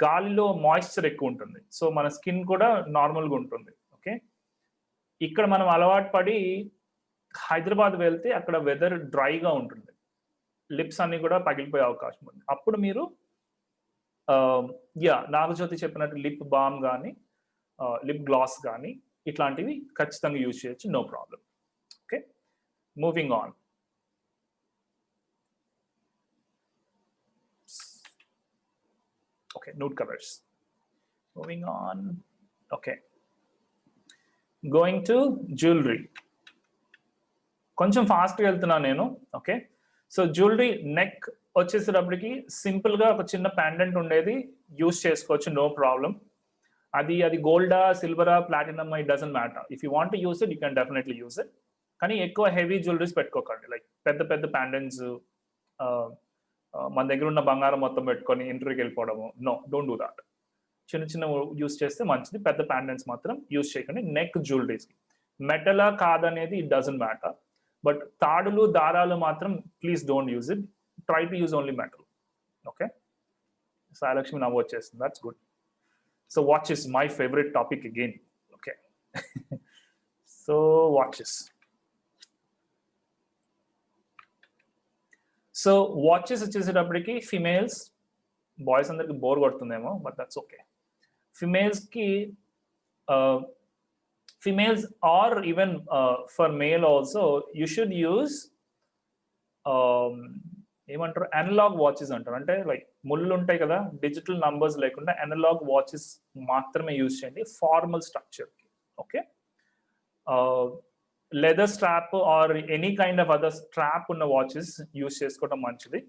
గాలిలో మాయిశ్చర్ ఎక్కువ ఉంటుంది, సో మన స్కిన్ కూడా నార్మల్గా ఉంటుంది. ఓకే, ఇక్కడ మనం అలవాటు పడి హైదరాబాద్ వెళ్తే అక్కడ వెదర్ డ్రైగా ఉంటుంది, లిప్స్ అన్ని కూడా పగిలిపోయే అవకాశం ఉంది. అప్పుడు మీరు నాగజ్యోతి చెప్పినట్టు లిప్ బామ్ కానీ లిప్ గ్లాస్ కానీ ఇట్లాంటివి ఖచ్చితంగా యూజ్ చేయొచ్చు, no problem. Okay, moving on. Okay, nude colors. Moving on. Okay, going to jewelry. కొంచెం ఫాస్ట్గా వెళ్తున్నా నేను. ఓకే, సో జ్యువెలరీ నెక్ వచ్చేసేటప్పటికి సింపుల్గా ఒక చిన్న ప్యాండెంట్ ఉండేది యూజ్ చేసుకోవచ్చు, నో ప్రాబ్లం. అది గోల్డా, సిల్వరా, platinum, it doesn't matter. If you want to use it you can definitely use it. కానీ ఎక్కువ హెవీ జ్యువెలరీస్ పెట్టుకోకండి, లైక్ పెద్ద ప్యాండెంట్స్, మన దగ్గర ఉన్న బంగారం మొత్తం పెట్టుకొని ఇంటర్వ్యూకి వెళ్ళిపోవడము, నో, డోంట్ డూ దాట్. చిన్న యూజ్ చేస్తే మంచిది, పెద్ద ప్యాండెంట్స్ మాత్రం యూజ్ చేయకండి. నెక్ జ్యువెలరీస్ మెటలా కాదనేది ఇట్ డజంట్ మ్యాటర్, బట్ తాడులు, దారాలు మాత్రం please don't use it. Try to use only metal. Okay, Sayalakshmi నవ్వు వచ్చేస్తుంది, that's good. So watch is my favorite topic again. Okay, so watches. So watches వచ్చేసేటప్పటికి ఫిమేల్స్, బాయ్స్ అందరికి బోర్ కొడుతుందేమో, బట్ దట్స్ ఓకే. ఫిమేల్స్కి females or even for male also you should use ఏమంటారు, అనలాగ్ వాచెస్ అంటారు. అంటే లైక్ ముళ్ళు ఉంటాయి కదా, డిజిటల్ నంబర్స్ లేకుండా అనలాగ్ వాచెస్ మాత్రమే యూజ్ చేయండి ఫార్మల్ స్ట్రక్చర్కి. Okay, leather strap or any kind of other strap ఉన్న వాచెస్ యూజ్ చేసుకోవడం మంచిది.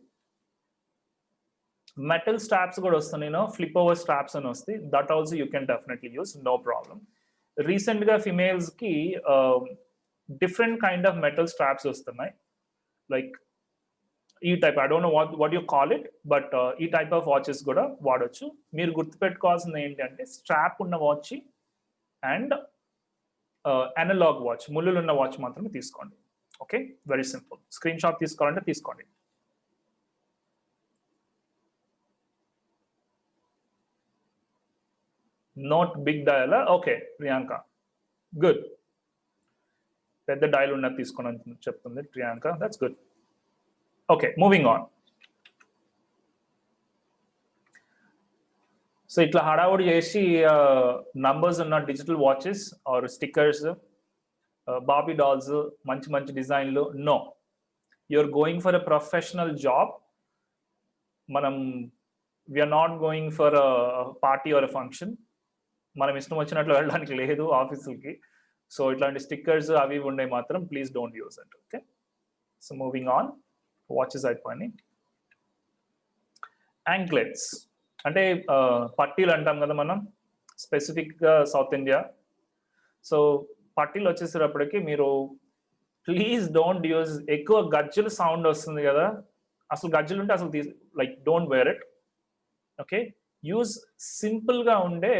మెటల్ స్ట్రాప్స్ కూడా వస్తున్నాయి, ఫ్లిప్ ఓవర్ స్ట్రాప్స్ అని వస్తాయి, that also you can definitely use, no problem. రీసెంట్గా ఫిమేల్స్కి different kind of metal straps వస్తున్నాయి, లైక్ ఈ type, I don't know what you call it, but ఈ టైప్ ఆఫ్ వాచెస్ కూడా వాడచ్చు. మీరు గుర్తుపెట్టుకోవాల్సింది ఏంటంటే స్ట్రాప్ ఉన్న వాచ్ అండ్ అనలాగ్ వాచ్, ముళ్ళులు ఉన్న వాచ్ మాత్రమే తీసుకోండి. Okay, very simple. Screen shot తీసుకోవాలంటే తీసుకోండి. Note big dial. Okay Priyanka, good. పెద్ద డయల్ ఉన్నది తీసుకోండి చెప్తుంది Priyanka, that's good. Okay, moving on. So ఇట్లా హడావుడి చేసి నంబర్స్ ఉన్న డిజిటల్ వాచెస్ ఆర్ స్టిక్కర్స్ బాబీ డాల్స్, మంచి మంచి డిజైన్లు. No, you're going for a professional job. మనం we're not going for party or a function. మనం ఇష్టం వచ్చినట్లు వెళ్ళడానికి లేదు ఆఫీసులకి. సో ఇట్లాంటి స్టిక్కర్స్ అవి ఉండే మాత్రం please don't use it. Okay, so moving on, watches అయిపోయి. యాంక్లెట్స్ అంటే పట్టీలు అంటాం కదా మనం, స్పెసిఫిక్గా సౌత్ ఇండియా. సో పట్టీలు వచ్చేసేటప్పటికి మీరు ప్లీజ్ డోంట్ యూజ్, ఎక్కువ గజ్జలు సౌండ్ వస్తుంది కదా, అసలు గజ్జలు ఉంటే అసలు like don't wear it. Okay, use సింపుల్గా ఉండే,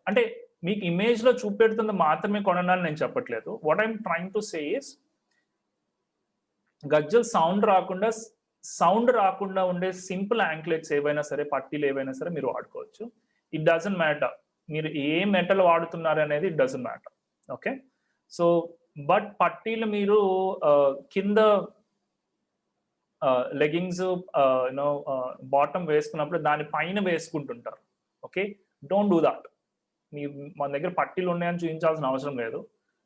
అంటే మీకు ఇమేజ్లో చూపెడుతుంది మాత్రమే కొనడాన్ని నేను చెప్పట్లేదు. What I'm trying to say is, గజ్జలు సౌండ్ రాకుండా ఉండే సింపుల్ యాంక్లెట్స్ ఏవైనా సరే, పట్టీలు ఏవైనా సరే మీరు వాడుకోవచ్చు. ఇట్ డజంట్ మ్యాటర్ మీరు ఏ మెటల్ వాడుతున్నారు అనేది, it doesn't matter. Okay, so but పట్టీలు మీరు కింద లెగింగ్స్ యూనో బాటమ్ వేసుకున్నప్పుడు దాని పైన వేసుకుంటుంటారు. Okay, don't do that. మన దగ్గర పట్టీలు ఉన్నాయని చూపించాల్సిన అవసరం లేదు.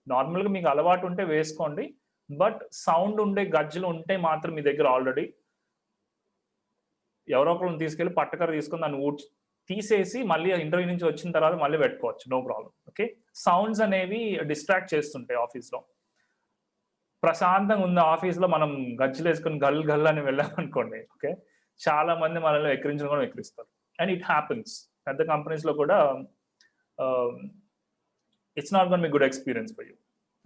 నార్మల్గా మీకు అలవాటు ఉంటే వేసుకోండి, బట్ సౌండ్ ఉండే గజ్జలు ఉంటే మాత్రం మీ దగ్గర ఆల్రెడీ ఎవరో ఒకరిని తీసుకెళ్ళి పట్టకర తీసుకొని దాన్ని తీసేసి మళ్ళీ ఇంటర్వ్యూ నుంచి వచ్చిన తర్వాత మళ్ళీ పెట్టుకోవచ్చు, నో ప్రాబ్లం. ఓకే, సౌండ్స్ అనేవి డిస్ట్రాక్ట్ చేస్తుంటాయి ఆఫీస్లో. ప్రశాంతంగా ఉన్న ఆఫీస్లో మనం గజ్జలు వేసుకొని గల్ గల్ అని వెళ్ళామనుకోండి, ఓకే, చాలా మంది మనల్ని ఎక్కిరించడం కూడా ఎక్కిరిస్తారు. అండ్ ఇట్ హ్యాపెన్స్ పెద్ద కంపెనీస్లో కూడా. It's not gonna be good experience for you.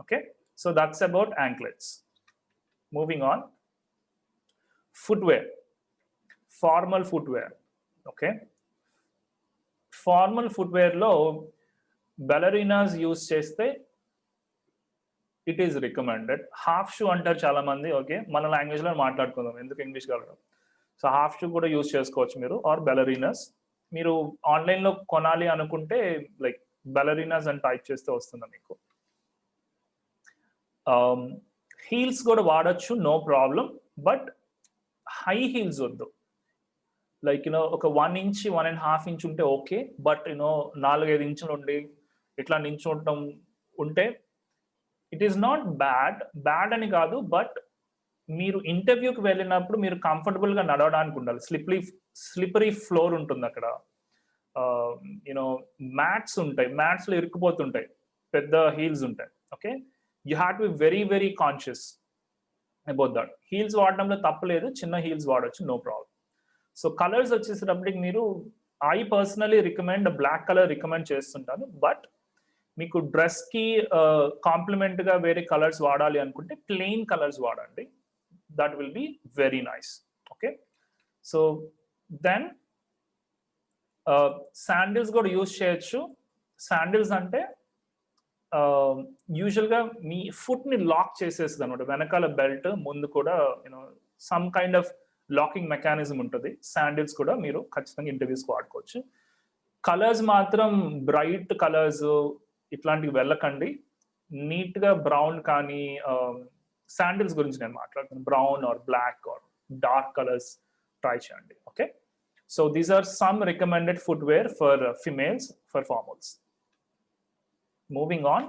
Okay, so that's about anklets. Moving on, footwear, formal footwear. Okay, formal ఫుట్వేర్లో బెలరీనాస్ యూజ్ చేస్తే it is recommended. Half shoe అంటారు చాలా మంది. ఓకే, మన లాంగ్వేజ్లో మాట్లాడుకుందాం, ఎందుకు ఇంగ్లీష్ కలగడం. సో హాఫ్ షూ కూడా యూజ్ చేసుకోవచ్చు మీరు, ఆర్ బెలరీనాస్. మీరు ఆన్లైన్లో కొనాలి అనుకుంటే లైక్ బెలరీనాస్ అని టైప్ చేస్తే వస్తుంది మీకు. హీల్స్ కూడా వాడచ్చు, no problem, but high heels వద్దు. లైక్ యూనో ఒక 1 ఇంచ్ 1.5 ఇంచ్ ఉంటే ఓకే, బట్ యూనో 4-5 ఇంచులు ఉండి ఇట్లా నించుండటం ఉంటే ఇట్ ఈస్ నాట్ బ్యాడ్ అని కాదు, బట్ మీరు ఇంటర్వ్యూకి వెళ్ళినప్పుడు మీరు కంఫర్టబుల్గా నడవడానికి ఉండాలి. స్లిపరీ ఫ్లోర్ ఉంటుంది అక్కడ, యూనో మ్యాట్స్ ఉంటాయి, మ్యాట్స్లో ఇరుక్కుపోతుంటాయి, పెద్ద హీల్స్ ఉంటాయి. Okay, you have to be very very conscious about that. Heels వాడడంలో తప్పలేదు, చిన్న హీల్స్ వాడచ్చు, నో ప్రాబ్లం. సో కలర్స్ వచ్చేసేటప్పటికి మీరు, I personally recommend black colour recommend చేస్తుంటాను, బట్ మీకు డ్రెస్కి కాంప్లిమెంట్గా వేరే కలర్స్ వాడాలి అనుకుంటే ప్లెయిన్ కలర్స్ వాడండి, that will be very nice. Okay, so then sandals కూడా యూజ్ చేయొచ్చు. శాండిల్స్ అంటే యూజువల్గా మీ ఫుట్ని లాక్ చేసేస్తుంది అనమాట, వెనకాల బెల్ట్, ముందు కూడా you know some kind of locking mechanism ఉంటుంది. శాండిల్స్ కూడా మీరు ఖచ్చితంగా ఇంటర్వ్యూస్కి వాడుకోవచ్చు. కలర్స్ మాత్రం బ్రైట్ కలర్స్ ఇట్లాంటివి వెళ్ళకండి. నీట్గా బ్రౌన్ కానీ, శాండిల్స్ గురించి నేను మాట్లాడుతున్నాను, brown or black or dark colours try చేయండి. Okay, so these are some recommended footwear for females for formals. Moving on,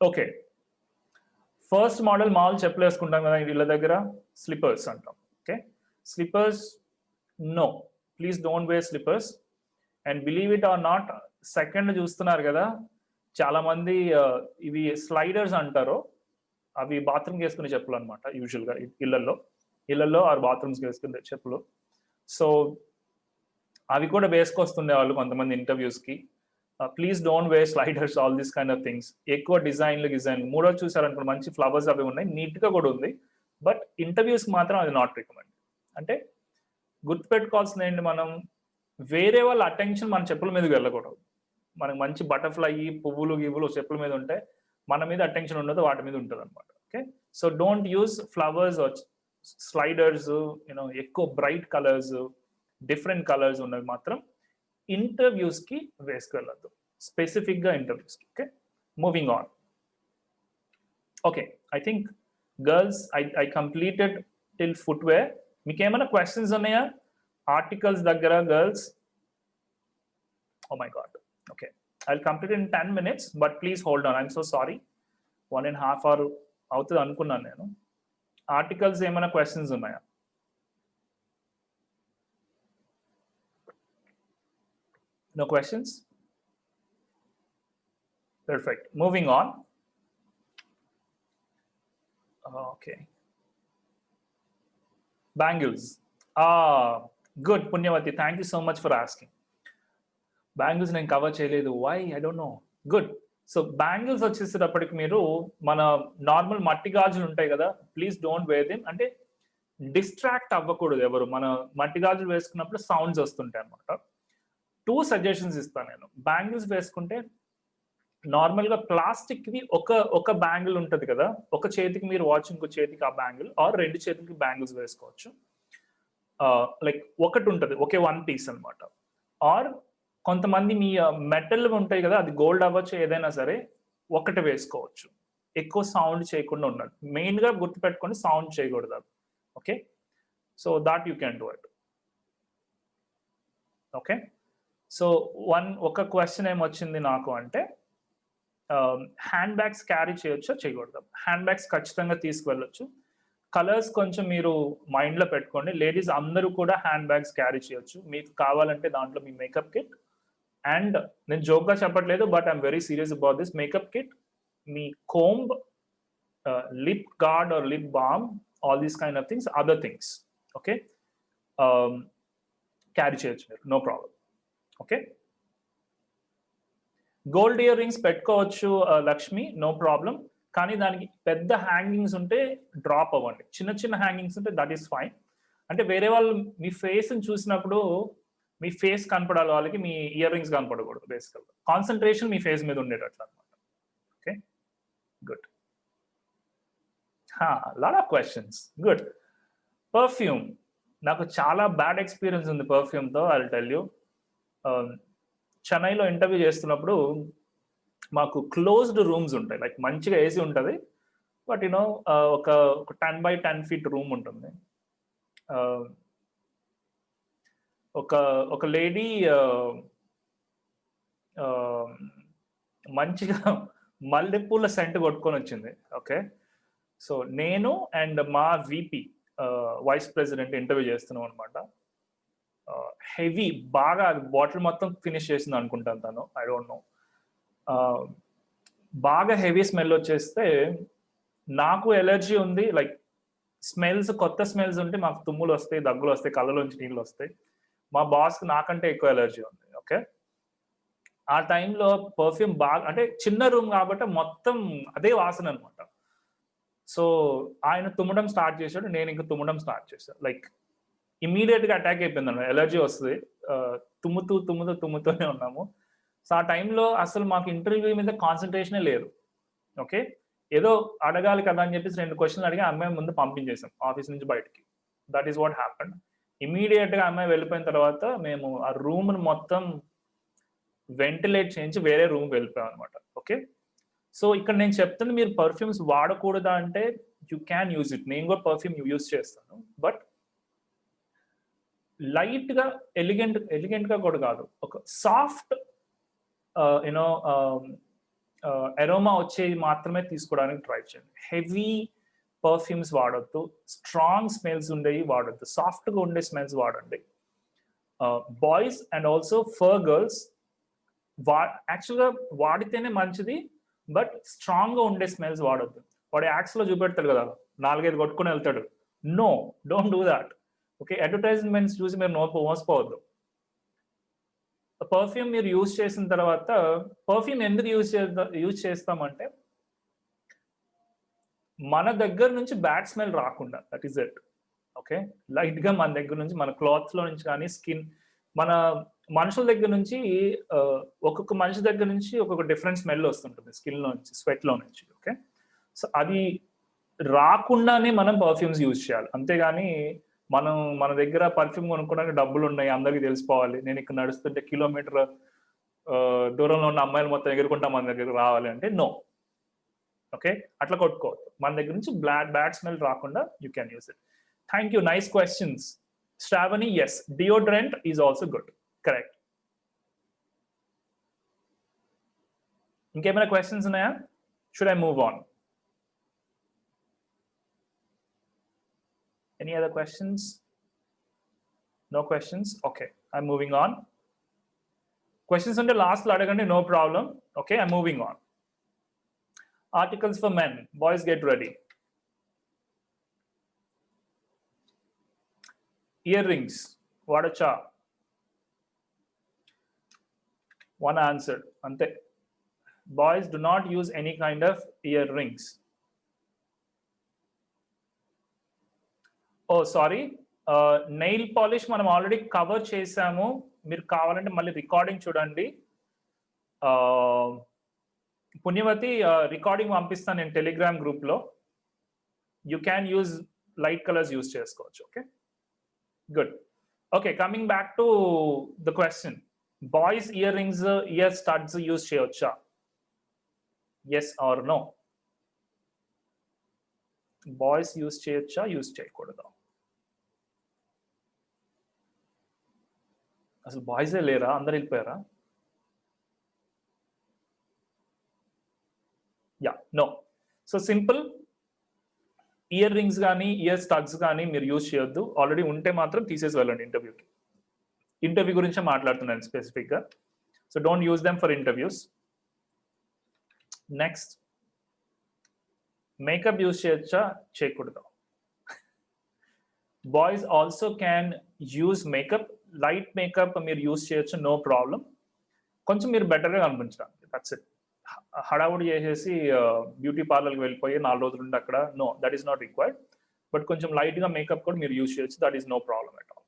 okay, first model మామూలు చెప్పులు వేసుకుంటాం కదా వీళ్ళ దగ్గర, స్లిప్పర్స్ అంటాం. Okay, slippers no, please don't wear slippers. And believe it or not, second చూస్తున్నారు కదా చాలా మంది, ఇవి స్లైడర్స్ అంటారు, అవి బాత్రూమ్కి వేసుకునే చెప్పులు అనమాట. యూజువల్గా ఇళ్లలో ఆర్ బాత్రూమ్స్కి వేసుకునే చెప్పులు. సో అవి కూడా వేసుకొస్తుండే వాళ్ళు కొంతమంది ఇంటర్వ్యూస్కి. Please don't wear sliders, all this kind of things. ఎక్కువ డిజైన్ మూడో చూసారనుకో, మంచి ఫ్లవర్స్ అవి ఉన్నాయి, నీట్గా కూడా ఉంది, బట్ ఇంటర్వ్యూస్కి మాత్రం అది నాట్ రికమెండ్. అంటే గుర్తుపెట్టుకోవాల్సింది ఏంటి, మనం వేరే వాళ్ళ అటెన్షన్ మన చెప్పుల మీదకి వెళ్ళకూడదు. మనకు మంచి బటర్ఫ్లై, పువ్వులు గివ్వులు చెప్పుల మీద ఉంటే మన మీద అటెన్షన్ ఉండదు, వాటి మీద ఉంటుంది అనమాట. Okay, so don't use flowers, sliders, you know ఎక్కువ బ్రైట్ కలర్స్, డిఫరెంట్ కలర్స్ ఉన్నవి మాత్రం ఇంటర్వ్యూస్కి వేసుకెళ్ళద్దు, స్పెసిఫిక్గా ఇంటర్వ్యూస్కి. Okay, moving on. Okay, I think girls I completed till footwear. మీకు ఏమైనా క్వశ్చన్స్ ఉన్నాయా? ఆర్టికల్స్ దగ్గర girls, oh my god, okay, I'll complete in 10 minutes, but please hold on, I'm so sorry. 1.5 hour అవుతుంది అనుకున్నాను నేను. ఆర్టికల్స్ ఏమైనా క్వశ్చన్స్ ఉన్నాయా? No questions? Perfect. Moving on. Okay. Bangles. Good, Punyavati. Thank you so much for asking. Bangles నేను కవర్ చేయలేదు. Why? I don't know. Good. So bangles వచ్చేసేటప్పటికి మీరు మన నార్మల్ మట్టి గాజులు ఉంటాయి కదా, ప్లీజ్ డోంట్ వేర్ దెమ్. అంటే డిస్ట్రాక్ట్ అవ్వకూడదు ఎవరు. మన మట్టి గాజులు వేసుకున్నప్పుడు సౌండ్స్ వస్తుంటాయి అనమాట. 2 సజెషన్స్ ఇస్తాను నేను. బ్యాంగిల్స్ వేసుకుంటే నార్మల్గా ప్లాస్టిక్వి ఒక బ్యాంగిల్ ఉంటుంది కదా, ఒక చేతికి మీరు వాచ్, ఇంకో చేతికి ఆ బ్యాంగిల్, ఆర్ 2 చేతులకి బ్యాంగిల్స్ వేసుకోవచ్చు. లైక్ ఒకటి ఉంటుంది, ఒకే 1 పీస్ అనమాట. ఆర్ కొంతమంది మీ మెటల్ ఉంటాయి కదా, అది గోల్డ్ అవ్వచ్చు, ఏదైనా సరే ఒకటి వేసుకోవచ్చు. ఎక్కువ సౌండ్ చేయకుండా ఉన్నది. మెయిన్గా గుర్తుపెట్టుకొని సౌండ్ చేయకూడదు అది. Okay, so that you can do it. Okay, so ఒక క్వశ్చన్ ఏమొచ్చింది నాకు అంటే, హ్యాండ్ బ్యాగ్స్ క్యారీ చేయొచ్చో చేయకూడదు. హ్యాండ్ బ్యాగ్స్ ఖచ్చితంగా తీసుకువెళ్ళొచ్చు. కలర్స్ కొంచెం మీరు మైండ్లో పెట్టుకోండి. లేడీస్ అందరూ కూడా హ్యాండ్ బ్యాగ్స్ క్యారీ చేయొచ్చు. మీకు కావాలంటే దాంట్లో మీ మేకప్ కిట్, అండ్ నేను జోక్గా చెప్పట్లేదు, but I'm very serious about this, makeup kit, మీ comb, lip guard or lip balm, all these kind of things, other things. Okay, carry చేయొచ్చు మీరు, no problem. Okay, gold earrings పెట్టుకోవచ్చు లక్ష్మి, నో ప్రాబ్లం. కానీ దానికి పెద్ద హ్యాంగింగ్స్ ఉంటే డ్రాప్ అవ్వండి. చిన్న చిన్న హ్యాంగింగ్స్ ఉంటే దట్ ఈస్ ఫైన్. అంటే వేరే వాళ్ళు మీ ఫేస్ని చూసినప్పుడు మీ ఫేస్ కనపడాలి, వాళ్ళకి మీ ఇయర్ రింగ్స్ కనపడకూడదు. బేసికల్గా కాన్సన్ట్రేషన్ మీ ఫేస్ మీద ఉండేటట్లు అనమాట. Okay, good. Lot of questions, good. Perfume, నాకు చాలా బ్యాడ్ ఎక్స్పీరియన్స్ ఉంది పర్ఫ్యూమ్తో, ఐ విల్ టెల్ యూ. చెన్నైలో ఇంటర్వ్యూ చేస్తున్నప్పుడు మాకు క్లోజ్డ్ రూమ్స్ ఉంటాయి, లైక్ మంచిగా ఏసీ ఉంటుంది, బట్ యూనో ఒక 10 by 10 feet రూమ్ ఉంటుంది. ఒక లేడీ మంచిగా మల్లెపూల సెంట్ కొట్టుకొని వచ్చింది. ఓకే, సో నేను అండ్ మా VP వైస్ ప్రెసిడెంట్ ఇంటర్వ్యూ చేస్తున్నాం అనమాట. హెవీ, బాగా బాటిల్ మొత్తం ఫినిష్ చేసింది అనుకుంటాను తను, ఐ డోంట్ నో. బాగా హెవీ స్మెల్ వచ్చేస్తే నాకు ఎలర్జీ ఉంది, లైక్ స్మెల్స్, కొత్త స్మెల్స్ ఉంటే మాకు తుమ్ములు వస్తాయి, దగ్గులు వస్తాయి, కళ్ళలోంచి నీళ్ళు వస్తాయి. మా బాస్కి నాకంటే ఎక్కువ ఎలర్జీ ఉంది. ఓకే, ఆ టైంలో పర్ఫ్యూమ్ బాగా, అంటే చిన్న రూమ్ కాబట్టి మొత్తం అదే వాసన అనమాట. సో ఆయన తుమ్మడం స్టార్ట్ చేశాడు, నేను ఇంకా తుమ్మడం స్టార్ట్ చేశాను. లైక్ ఇమీడియట్గా అటాక్ అయిపోయింది అన్నమాట, ఎలర్జీ వస్తుంది. తుమ్ముతూనే ఉన్నాము. సో ఆ టైంలో అసలు మాకు ఇంటర్వ్యూ మీద కాన్సన్ట్రేషనే లేదు. ఓకే, ఏదో అడగాలి కదా అని చెప్పేసి 2 క్వశ్చన్లు అడిగి అమ్మాయి ముందు పంపించేసాం ఆఫీస్ నుంచి బయటికి. That is what happened. ఇమీడియట్గా అమ్మాయి వెళ్ళిపోయిన తర్వాత మేము ఆ రూమ్ను మొత్తం వెంటిలేట్ చేయించి వేరే రూమ్ వెళ్ళిపోయాం అనమాట. ఓకే, సో ఇక్కడ నేను చెప్తుంది, మీరు పర్ఫ్యూమ్స్ వాడకూడదా అంటే యూ క్యాన్ యూజ్ ఇట్. నేను కూడా పర్ఫ్యూమ్ యూజ్ చేస్తాను, బట్ లైట్గా ఎలిగెంట్గా కూడా కాదు, ఒక సాఫ్ట్ యూనో ఎరోమా వచ్చేది మాత్రమే తీసుకోవడానికి ట్రై చేయండి. హెవీ పర్ఫ్యూమ్స్ వాడొద్దు, స్ట్రాంగ్ స్మెల్స్ ఉండేవి వాడొద్దు, సాఫ్ట్గా ఉండే స్మెల్స్ వాడండి. Boys and also for girls యాక్చువల్గా వాడితేనే మంచిది, బట్ స్ట్రాంగ్గా ఉండే స్మెల్స్ వాడొద్దు. వాడు యాక్స్లో చూపెడతాడు కదా, 4-5 కొట్టుకుని వెళ్తాడు. No, don't do that. Okay, advertisements చూసి మీరు మోసపోవద్దు. పర్ఫ్యూమ్ మీరు యూజ్ చేసిన తర్వాత, పర్ఫ్యూమ్ ఎందుకు యూజ్ చేస్తామంటే మన దగ్గర నుంచి బ్యాడ్ స్మెల్ రాకుండా, దట్ ఈస్ ఇట్. ఓకే, లైట్గా మన దగ్గర నుంచి, మన క్లాత్స్లో నుంచి కానీ, స్కిన్, మన మనుషుల దగ్గర నుంచి, ఒక్కొక్క మనిషి దగ్గర నుంచి ఒక్కొక్క డిఫరెంట్ స్మెల్ వస్తుంటుంది స్కిన్లో నుంచి, స్వెట్లో నుంచి. ఓకే, సో అది రాకుండానే మనం పర్ఫ్యూమ్స్ యూజ్ చేయాలి. అంతేగాని మన దగ్గర పర్ఫ్యూమ్ కొనుక్కోవడానికి డబ్బులు ఉన్నాయి, అందరికీ తెలిసిపోవాలి, నేను ఇక్కడ నడుస్తుంటే కిలోమీటర్ దూరంలో ఉన్న అమ్మాయిలు మొత్తం ఎగురుకుంటా మన దగ్గర రావాలి అంటే నో. ఓకే, అట్లా కొట్టుకోవద్దు. మన దగ్గర నుంచి బ్యాడ్ స్మెల్ రాకుండా you can use it. Thank you, nice questions. Shravani, yes. Deodorant is also good. Correct. Inకేమైనా questions ఉన్నాయా? Should I move on? Any other questions? No questions? Okay, I'm moving on. Questions on the last adagandi, no problem. Okay, I'm moving on. Articles for men. Boys, get ready. Earrings. Vadacha. One answer. Ante. Boys do not use any kind of earrings. Oh, sorry. Nail polish మనం ఆల్రెడీ కవర్ చేసాము. మీరు కావాలంటే మళ్ళీ రికార్డింగ్ చూడండి. పుణ్యవతి రికార్డింగ్ పంపిస్తాను నేను టెలిగ్రామ్ గ్రూప్లో. You can use light colours use చేసుకోవచ్చు. Okay, good. Okay, coming back to the question. Boys earrings, ear studs use చేయవచ్చా? Yes or no? Boys use చేయొచ్చా, యూజ్ చేయకూడదా? అసలు బాయ్సే లేరా? అందరు వెళ్ళిపోయారా? Yeah, no. So simple. Earrings కానీ ఇయర్ స్టడ్స్ కానీ మీరు యూజ్ చేయొద్దు. ఆల్రెడీ ఉంటే మాత్రం తీసేసి వెళ్ళండి ఇంటర్వ్యూకి. ఇంటర్వ్యూ గురించే మాట్లాడుతున్నాను స్పెసిఫిక్గా. So don't use them for interviews. Next, makeup use చేయొచ్చా, చేయకూడదా? Boys also can use makeup. Light makeup మీరు యూజ్ చేయొచ్చు, నో ప్రాబ్లం. కొంచెం మీరు బెటర్గా కనిపించడానికి, దట్స్ ఇట్. హడావుడి చేసేసి బ్యూటీ పార్లర్కి వెళ్ళిపోయి 4 రోజులు ఉండి అక్కడ, no, that is not required. But కొంచెం లైట్గా మేకప్ కూడా మీరు యూజ్ చేయొచ్చు, that is no problem at all.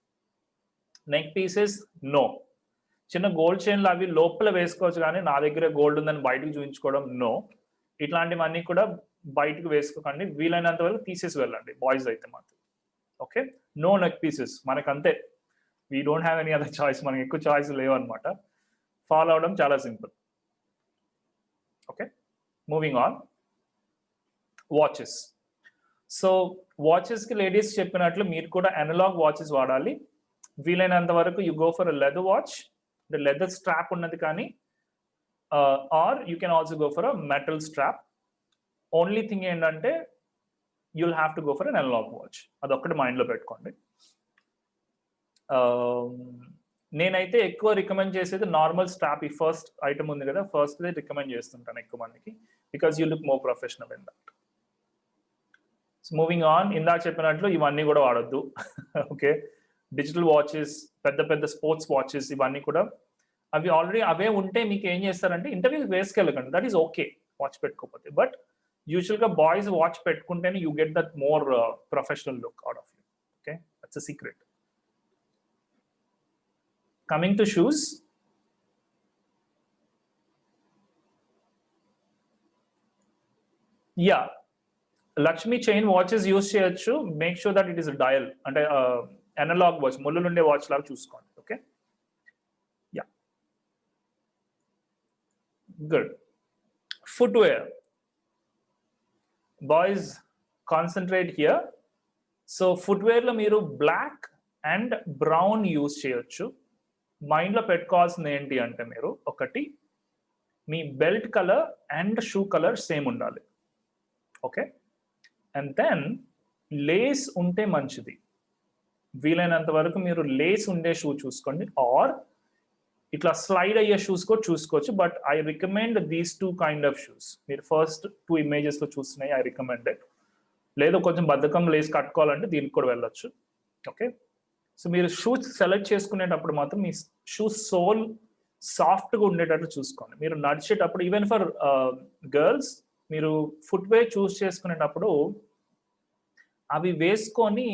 Neck pieces, no. చిన్న గోల్డ్ చైన్లు అవి లోపల వేసుకోవచ్చు, కానీ నా దగ్గర గోల్డ్ ఉందని బయటకు చూపించుకోవడం, నో. ఇట్లాంటివన్నీ కూడా బయటకు వేసుకోకండి. వీలైనంత వరకు తీసేసి వెళ్ళండి బాయ్స్ అయితే మాత్రం. Okay, no neck pieces. మనకంతే, we don't have any other choice. మనకి ఎక్కువ చాయిస్ లేవు అనమాట. ఫాలో అవడం చాలా simple. Okay, moving on. Watches. So వాచెస్కి లేడీస్ చెప్పినట్లు మీరు కూడా అనలాగ్ వాచెస్ వాడాలి. వీలైనంత వరకు you go for a leather watch. Leather strap ఉన్నది కానీ, or you can also go for a metal strap. Only thing ఏంటంటే you'll have to go for an analog watch. అదొక్కటి మైండ్లో పెట్టుకోండి. నేనైతే ఎక్కువ రికమెండ్ చేసేది నార్మల్ స్ట్రాప్. ఈ ఫస్ట్ ఐటమ్ ఉంది కదా, ఫస్ట్ రికమెండ్ చేస్తుంటాను ఎక్కువ మందికి, because you look more professional in that. So moving on, ఇందాక చెప్పినట్లు ఇవన్నీ కూడా వాడొద్దు. ఓకే, డిజిటల్ వాచెస్, పెద్ద పెద్ద స్పోర్ట్స్ వాచెస్, ఇవన్నీ కూడా అవి ఆల్రెడీ అవే ఉంటే మీకు ఏం చేస్తారంటే ఇంటర్వ్యూకి వేసుకెళ్ళకండి. దట్ ఈస్ ఓకే వాచ్ పెట్టుకోకపోతే. బట్ యూజువల్గా బాయ్స్ వాచ్ పెట్టుకుంటేనే you get that more professional look out of you. Okay, that's a secret. Coming to shoes. Yeah, Lakshmi chain watches use చేయొచ్చు. Make sure that it is dial, అంటే అనలాగ్ వాచ్, ముళ్ళు ఉండే వాచ్ లాగా చూసుకోండి. Okay, yeah, good. Footwear. Boys concentrate here. So ఫుట్వేర్లో మీరు బ్లాక్ అండ్ బ్రౌన్ యూజ్ చేయొచ్చు. మైండ్లో పెట్టుకోవాల్సింది ఏంటి అంటే, మీరు ఒకటి, మీ belt colour and shoe colour same ఉండాలి. ఓకే, అండ్ దెన్ లేస్ ఉంటే మంచిది. వీలైనంత వరకు మీరు లేస్ ఉండే షూ చూసుకోండి, ఆర్ ఇట్లా స్లైడ్ అయ్యే షూస్ కూడా చూసుకోవచ్చు. But I recommend these 2 kind of shoes. మీరు ఫస్ట్ 2 ఇమేజెస్లో చూస్తున్నాయి, ఐ రికమెండెడ్. లేదు కొంచెం బద్ధకం లేస్ కట్టుకోవాలంటే దీనికి కూడా వెళ్ళొచ్చు. ఓకే, సో మీరు షూస్ సెలెక్ట్ చేసుకునేటప్పుడు మాత్రం మీ షూ సోల్ సాఫ్ట్గా ఉండేటట్లు చూసుకోండి. మీరు నడిచేటప్పుడు, ఈవెన్ ఫర్ గర్ల్స్, మీరు ఫుట్వేర్ చూస్ చేసుకునేటప్పుడు అవి వేసుకొని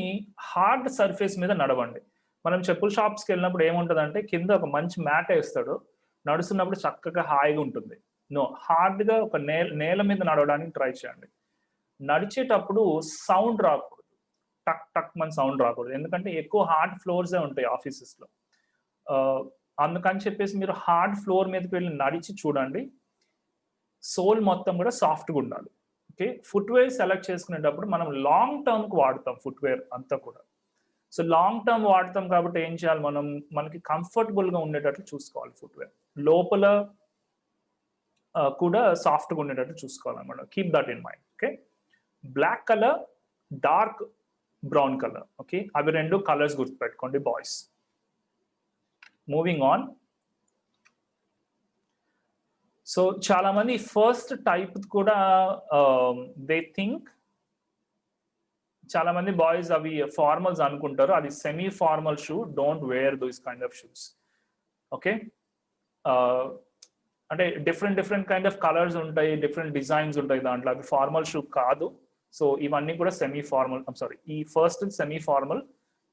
హార్డ్ సర్ఫేస్ మీద నడవండి. మనం చెప్పుల షాప్స్కి వెళ్ళినప్పుడు ఏముంటుందంటే కింద ఒక మంచి మ్యాట్ వేస్తాడు, నడుస్తున్నప్పుడు చక్కగా హాయిగా ఉంటుంది. నో, హార్డ్గా ఒక నేల మీద నడవడానికి ట్రై చేయండి. నడిచేటప్పుడు సౌండ్ రాకూడదు, టక్ టక్ మన సౌండ్ రాకూడదు. ఎందుకంటే ఎక్కువ హార్డ్ ఫ్లోర్సే ఉంటాయి ఆఫీసెస్లో. అందుకని చెప్పేసి మీరు హార్డ్ ఫ్లోర్ మీదకి వెళ్ళి నడిచి చూడండి, సోల్ మొత్తం కూడా సాఫ్ట్గా ఉండాలి. ఓకే, ఫుట్వేర్ సెలెక్ట్ చేసుకునేటప్పుడు మనం లాంగ్ టర్మ్కి వాడతాం ఫుట్వేర్ అంతా కూడా. సో లాంగ్ టర్మ్ వాడతాం కాబట్టి ఏం చేయాలి, మనకి కంఫర్టబుల్గా ఉండేటట్లు చూసుకోవాలి ఫుట్వేర్. లోపల కూడా సాఫ్ట్గా ఉండేటట్టు చూసుకోవాలన్నమాట. Keep that in mind. Okay, black colour, dark brown colour. Okay, అవి రెండు కలర్స్ గుర్తుపెట్టుకోండి బాయ్స్. Moving on. సో చాలా మంది ఫస్ట్ టైప్ కూడా దే థింక్, చాలా మంది బాయ్స్ అవి ఫార్మల్స్ అనుకుంటారు. అది semi formal shoe. Don't wear those kind of shoes. Okay, అంటే డిఫరెంట్ కైండ్ ఆఫ్ కలర్స్ ఉంటాయి, డిఫరెంట్ డిజైన్స్ ఉంటాయి దాంట్లో. అవి ఫార్మల్ షూ కాదు. సో ఇవన్నీ కూడా సెమీ ఫార్మల్. సారీ, ఈ ఫస్ట్ సెమీ ఫార్మల్,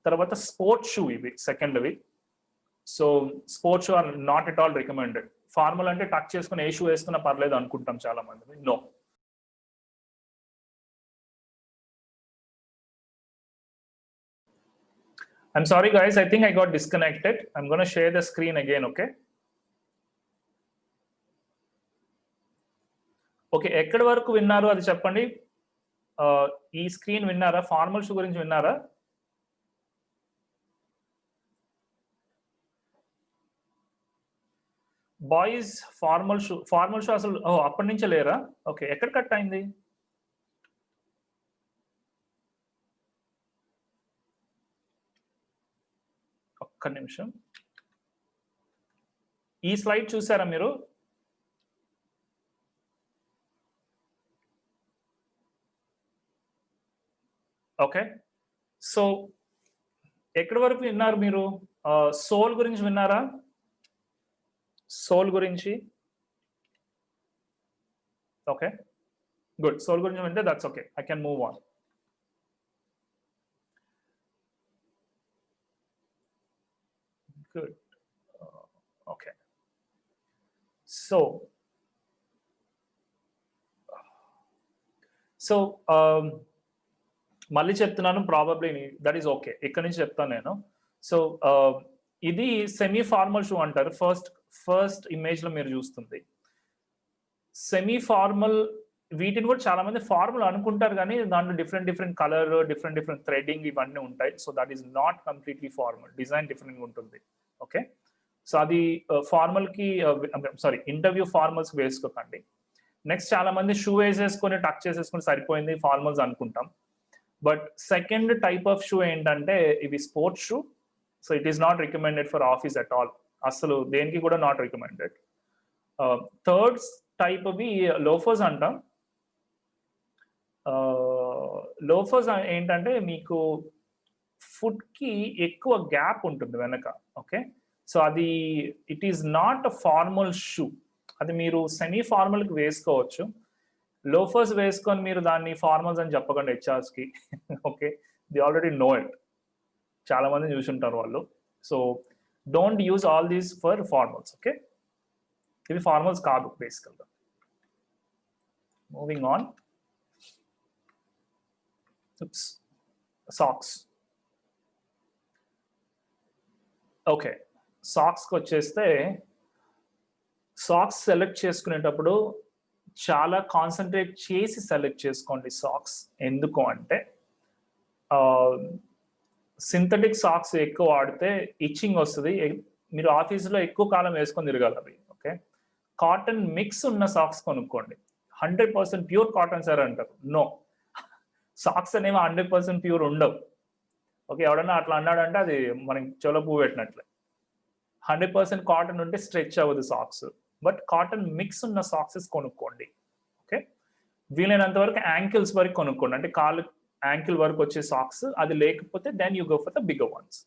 తర్వాత స్పోర్ట్స్ షూ ఇవి సెకండ్వి. So sports shoe are not at all recommended. Formal అంటే టచ్ చేసుకుని ఏ షూ వేసుకున్నా పర్లేదు అనుకుంటాం చాలా మంది. No. I'm sorry guys, I think I got disconnected. I'm going to share the screen again, okay? Okay, ఎక్కడి వరకు విన్నారు అది చెప్పండి. ఈ స్క్రీన్ విన్నారా? ఫార్మల్ షూ గురించి విన్నారా? బాయ్స్ ఫార్మల్ షూ అసలు అప్పటి నుంచే లేరా? ఓకే, ఎక్కడ కట్ అయింది? ఒక్క నిమిషం. ఈ స్లైడ్ చూసారా మీరు? ఓకే, సో ఎక్కడి వరకు విన్నారు మీరు? సోల్ గురించి విన్నారా? సోల్ గురించి. Okay, good. సోల్ గురించి వింటే that's okay, I can move on. Good. Okay, so మళ్ళీ చెప్తున్నాను, ప్రాబబ్లీ దట్ ఈస్ ఓకే, ఇక్కడ నుంచి చెప్తాను నేను. సో ఇది సెమీ ఫార్మల్ షూ అంటారు. ఫస్ట్ ఇమేజ్ లో మీరు చూస్తుంది సెమీ ఫార్మల్. వీటిని కూడా చాలా మంది ఫార్మల్ అనుకుంటారు, కానీ దాంట్లో డిఫరెంట్ కలర్, డిఫరెంట్ థ్రెడింగ్ ఇవన్నీ ఉంటాయి. So that is not completely formal. Design different ఉంటుంది. ఓకే, సో అది ఫార్మల్ కి సారీ ఇంటర్వ్యూ ఫార్మల్స్ వేసుకోకండి. నెక్స్ట్, చాలా మంది షూ వేసేసుకొని టచ్ చేసేసుకొని సరిపోయింది ఫార్మల్స్ అనుకుంటాం. But second type of shoe ఏంటంటే ఇవి sports shoe. So it is not recommended for office at all. అసలు దేనికి కూడా నాట్ రికమెండెడ్. థర్డ్ టైప్ అవి లోఫర్స్ అంటాం. లోఫర్స్ ఏంటంటే మీకు ఫుట్ కి ఎక్కువ గ్యాప్ ఉంటుంది వెనక. ఓకే, సో అది it is not a formal shoe. అది మీరు సెమీ ఫార్మల్ కి వేసుకోవచ్చు. లోఫర్స్ వేసుకొని మీరు దాన్ని ఫార్మల్స్ అని చెప్పకండి హెచ్ఆర్స్ కి. Okay, they already know it. చాలా మంది చూసుంటారు వాళ్ళు. So don't use all these for formals. Okay, ఇవి ఫార్మల్స్ కాదు బేసికల్గా. Moving on. సాక్స్. ఓకే, సాక్స్కి వచ్చేస్తే సాక్స్ సెలెక్ట్ చేసుకునేటప్పుడు చాలా కాన్సన్ట్రేట్ చేసి సెలెక్ట్ చేసుకోండి సాక్స్. ఎందుకు అంటే సింథటిక్ సాక్స్ ఎక్కువ వాడితే ఇచ్చింగ్ వస్తుంది. మీరు ఆఫీసులో ఎక్కువ కాలం వేసుకొని తిరగాలి అవి. ఓకే, కాటన్ మిక్స్ ఉన్న సాక్స్ కొనుక్కోండి. 100% ప్యూర్ కాటన్ సార్ అంటారు. నో, సాక్స్ అనేవి 100% ప్యూర్ ఉండవు. ఓకే, ఎవడన్నా అట్లా అన్నాడంటే అది మనకి చెవులో పువ్వు పెట్టినట్లే. 100% కాటన్ ఉంటే స్ట్రెచ్ అవ్వదు సాక్స్. బట్ కాటన్ మిక్స్ ఉన్న సాక్సెస్ కొనుక్కోండి. ఓకే, వీలైనంత వరకు యాంకిల్స్ వరకు కొనుక్కోండి. అంటే కాలు యాంకిల్ వరకు వచ్చే సాక్స్. అది లేకపోతే then you go for the bigger ones.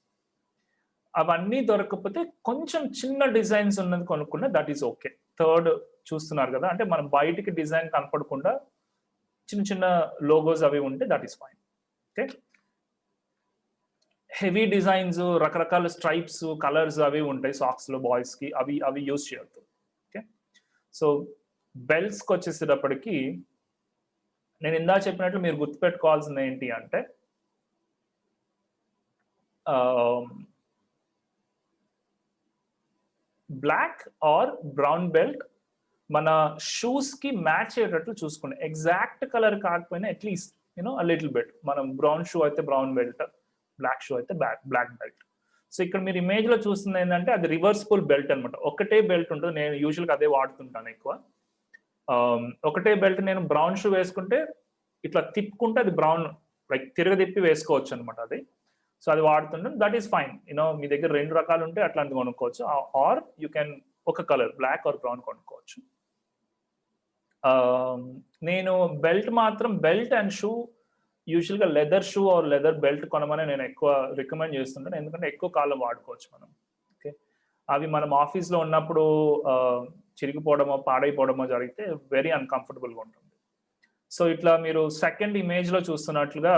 అవన్నీ దొరకకపోతే కొంచెం చిన్న డిజైన్స్ ఉన్నది కొనుక్కున్నా దట్ ఈస్ ఓకే. థర్డ్ చూస్తున్నారు కదా, అంటే మనం బయటికి డిజైన్ కనపడకుండా చిన్న లోగోస్ అవి ఉంటే that is fine. Okay, heavy designs, రకరకాల స్ట్రైప్స్, కలర్స్ అవి ఉంటాయి సాక్స్ లో బాయ్స్ కి. అవి యూజ్ చేయొద్దు. ఓకే, సో బెల్ట్స్కి వచ్చేసేటప్పటికి నేను ఇందా చెప్పినట్లు మీరు గుర్తుపెట్టుకోవాల్సింది ఏంటి అంటే బ్లాక్ ఆర్ బ్రౌన్ బెల్ట్ మన షూస్ కి మ్యాచ్ అయ్యేటట్లు చూసుకోండి. ఎగ్జాక్ట్ కలర్ కాకపోయినా at least you know a little bit. మనం బ్రౌన్ షూ అయితే బ్రౌన్ బెల్ట్, బ్లాక్ షూ అయితే బ్లాక్ బెల్ట్. సో ఇక్కడ మీరు ఇమేజ్ లో చూస్తుంది ఏంటంటే అది రివర్సిబుల్ బెల్ట్ అనమాట. ఒకటే బెల్ట్ ఉంటుంది, నేను యూజువల్గా అదే వాడుతుంటాను ఎక్కువ. ఒకటే బెల్ట్ నేను బ్రౌన్ షూ వేసుకుంటే ఇట్లా తిప్పుకుంటే అది బ్రౌన్ లైక్ తిరగదిప్పి వేసుకోవచ్చు అనమాట అది. సో అది వాడుతుంటే దట్ ఈస్ ఫైన్. మీ దగ్గర 2 రకాలు ఉంటే అట్లాంటివి కొనుక్కోవచ్చు, ఆర్ యూ కెన్ ఒక కలర్ బ్లాక్ ఆర్ బ్రౌన్ కొనుక్కోవచ్చు. నేను బెల్ట్ అండ్ షూ యూజువల్గా leather shoe or leather belt కొనమని నేను ఎక్కువ రికమెండ్ చేస్తుంటాను, ఎందుకంటే ఎక్కువ కాలం వాడుకోవచ్చు మనం. ఓకే, అవి మనం ఆఫీస్లో ఉన్నప్పుడు చిరిగిపోవడమో పాడైపోవడమో జరిగితే వెరీ అన్కంఫర్టబుల్గా ఉంటుంది. సో ఇట్లా మీరు సెకండ్ ఇమేజ్లో చూస్తున్నట్లుగా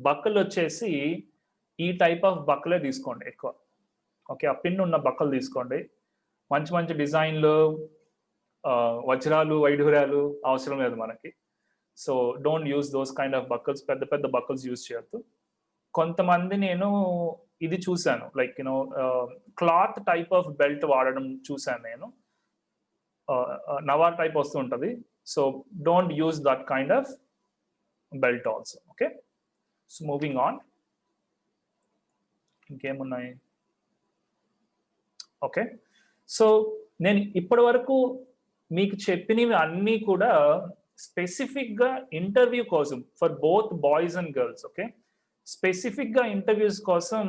బక్కలు వచ్చేసి ఈ టైప్ ఆఫ్ బక్కలే తీసుకోండి ఎక్కువ. ఓకే, ఆ పిన్ ఉన్న బక్కలు తీసుకోండి. మంచి మంచి డిజైన్లు, వజ్రాలు వైఢూర్యాలు అవసరం లేదు మనకి. So don't use those kind of buckles, పెద్ద పెద్ద బక్కల్స్ యూజ్ చేయొద్దు. కొంతమంది నేను ఇది చూశాను, like cloth type of belt వాడడం చూశాను నేను. నవార్ టైప్ వస్తూ ఉంటుంది. So don't use that kind of belt also. Okay, so moving on, ఇంకేమున్నాయి? ఓకే, సో నేను ఇప్పటి వరకు మీకు చెప్పినవి అన్నీ కూడా స్పెసిఫిక్గా ఇంటర్వ్యూ కోసం for both boys and girls. Okay, స్పెసిఫిక్గా ఇంటర్వ్యూస్ కోసం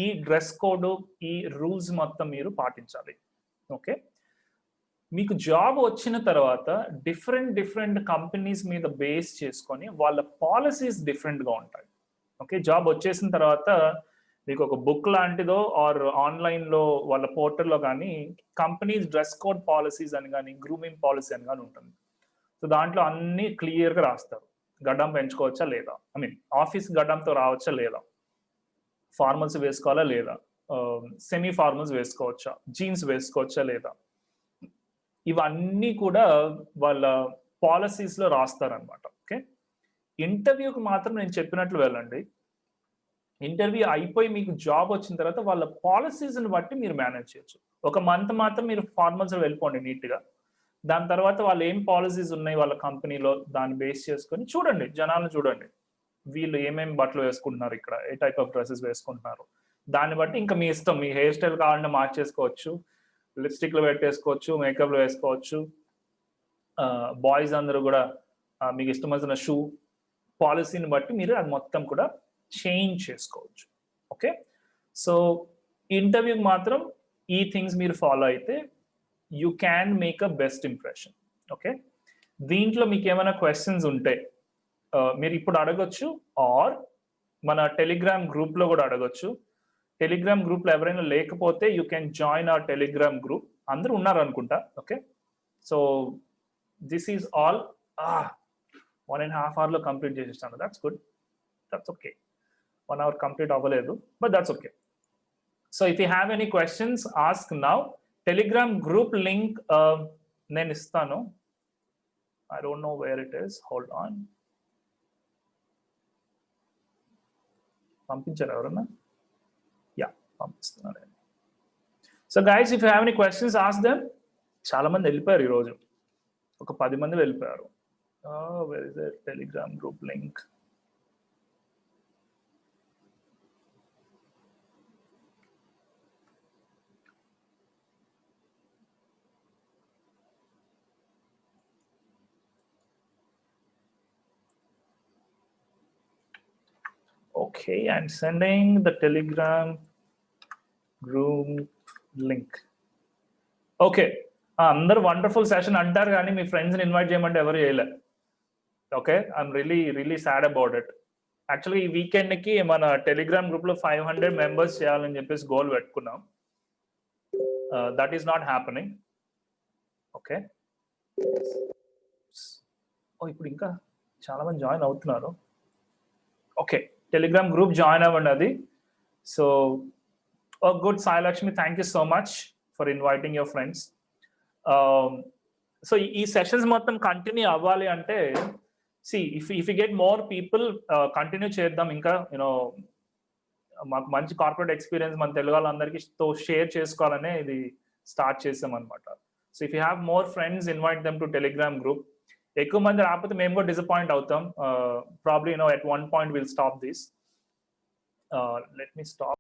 ఈ డ్రెస్ కోడ్, ఈ రూల్స్ మొత్తం మీరు పాటించాలి. ఓకే, మీకు జాబ్ వచ్చిన తర్వాత డిఫరెంట్ కంపెనీస్ మీద బేస్ చేసుకొని వాళ్ళ పాలసీస్ డిఫరెంట్గా ఉంటాయి. ఓకే, జాబ్ వచ్చేసిన తర్వాత మీకు ఒక బుక్ లాంటిదో ఆర్ ఆన్లైన్లో వాళ్ళ పోర్టల్లో కానీ కంపెనీస్ డ్రెస్ కోడ్ పాలసీస్ అని కానీ గ్రూమింగ్ పాలసీ అని కానీ ఉంటుంది. సో దాంట్లో అన్ని క్లియర్గా రాస్తారు. గడ్డం పెంచుకోవచ్చా లేదా, ఆఫీస్ గడ్డంతో రావచ్చా లేదా, ఫార్మల్స్ వేసుకోవాలా లేదా, సెమీ ఫార్మల్స్ వేసుకోవచ్చా, జీన్స్ వేసుకోవచ్చా లేదా, ఇవన్నీ కూడా వాళ్ళ పాలసీస్లో రాస్తారనమాట. ఓకే, ఇంటర్వ్యూకి మాత్రం నేను చెప్పినట్లు వెళ్ళండి. ఇంటర్వ్యూ అయిపోయి మీకు జాబ్ వచ్చిన తర్వాత వాళ్ళ పాలసీస్ని బట్టి మీరు మేనేజ్ చేయొచ్చు. ఒక మంత్ మాత్రం మీరు ఫార్మల్స్ వెళ్ళిపోండి నీట్గా. దాని తర్వాత వాళ్ళు ఏం పాలసీస్ ఉన్నాయి వాళ్ళ కంపెనీలో దాన్ని బేస్ చేసుకొని చూడండి, జనాలను చూడండి, వీళ్ళు ఏమేమి బట్టలు వేసుకుంటున్నారు, ఇక్కడ ఏ టైప్ ఆఫ్ డ్రెస్సెస్ వేసుకుంటున్నారు. దాన్ని బట్టి ఇంకా మీ ఇష్టం, మీ హెయిర్ స్టైల్ కావాలంటే మార్చేసుకోవచ్చు, లిప్స్టిక్లు పెట్టేసుకోవచ్చు, మేకప్లు వేసుకోవచ్చు. బాయ్స్ అందరూ కూడా మీకు ఇష్టమైన షూ పాలసీని బట్టి మీరు అది మొత్తం కూడా చేంజ్ చేసుకోవచ్చు. ఓకే, సో ఇంటర్వ్యూకి మాత్రం ఈ థింగ్స్ మీరు ఫాలో అయితే you can make a best impression. Okay, దీంట్లో మీకు ఏమైనా క్వశ్చన్స్ ఉంటే మీరు ఇప్పుడు అడగొచ్చు, ఆర్ మన టెలిగ్రామ్ గ్రూప్లో కూడా అడగొచ్చు. టెలిగ్రామ్ గ్రూప్లో ఎవరైనా లేకపోతే you can join our Telegram group. అందరూ ఉన్నారు అనుకుంటా. Okay, so this is all. 1.5 hourలో కంప్లీట్ చేసేస్తాను. That's good, that's okay. 1 hour complete అవ్వలేదు, but that's okay. So if you have any questions ask now. Telegram group link నేను ఇస్తాను. I don't know where it is, hold on. పంపించారు ఎవరన్నా? యా, పంపిస్తున్నాను. So guys, if you have any questions ask them. చాలా మంది వెళ్ళిపోయారు ఈరోజు, ఒక 10 మంది వెళ్ళిపోయారు. Where is the Telegram group link? Okay, I'm sending the Telegram group link. Okay, అందరు వండర్ఫుల్ సెషన్ అంటారు కానీ మీ ఫ్రెండ్స్ని ఇన్వైట్ చేయమంటే ఎవరు చేయలే. Okay, I'm really sad about it. యాక్చువల్గా ఈ వీకెండ్కి మన టెలిగ్రామ్ గ్రూప్లో 500 మెంబర్స్ చేయాలని చెప్పేసి గోల్ పెట్టుకున్నాం. That is not happening. Okay, ఇప్పుడు ఇంకా చాలా మంది జాయిన్ అవుతున్నారు. ఓకే, టెలిగ్రామ్ గ్రూప్ జాయిన్ అవ్వండి అది. So good, Sai Lakshmi, thank you so much for inviting your friends. So ఈ సెషన్స్ మొత్తం కంటిన్యూ అవ్వాలి అంటే if you get more people continue చేద్దాం. ఇంకా మాకు మంచి కార్పొరేట్ ఎక్స్పీరియన్స్ మన తెలుగు వాళ్ళందరికీ షేర్ చేసుకోవాలనే ఇది స్టార్ట్ చేసాం అనమాట. So if you have more friends, invite them to Telegram group. ఎక్కువ మంది రాకపోతే మేము కూడా డిసప్పాయింట్ అవుతాం. Probably at one point will stop this. Let me stop.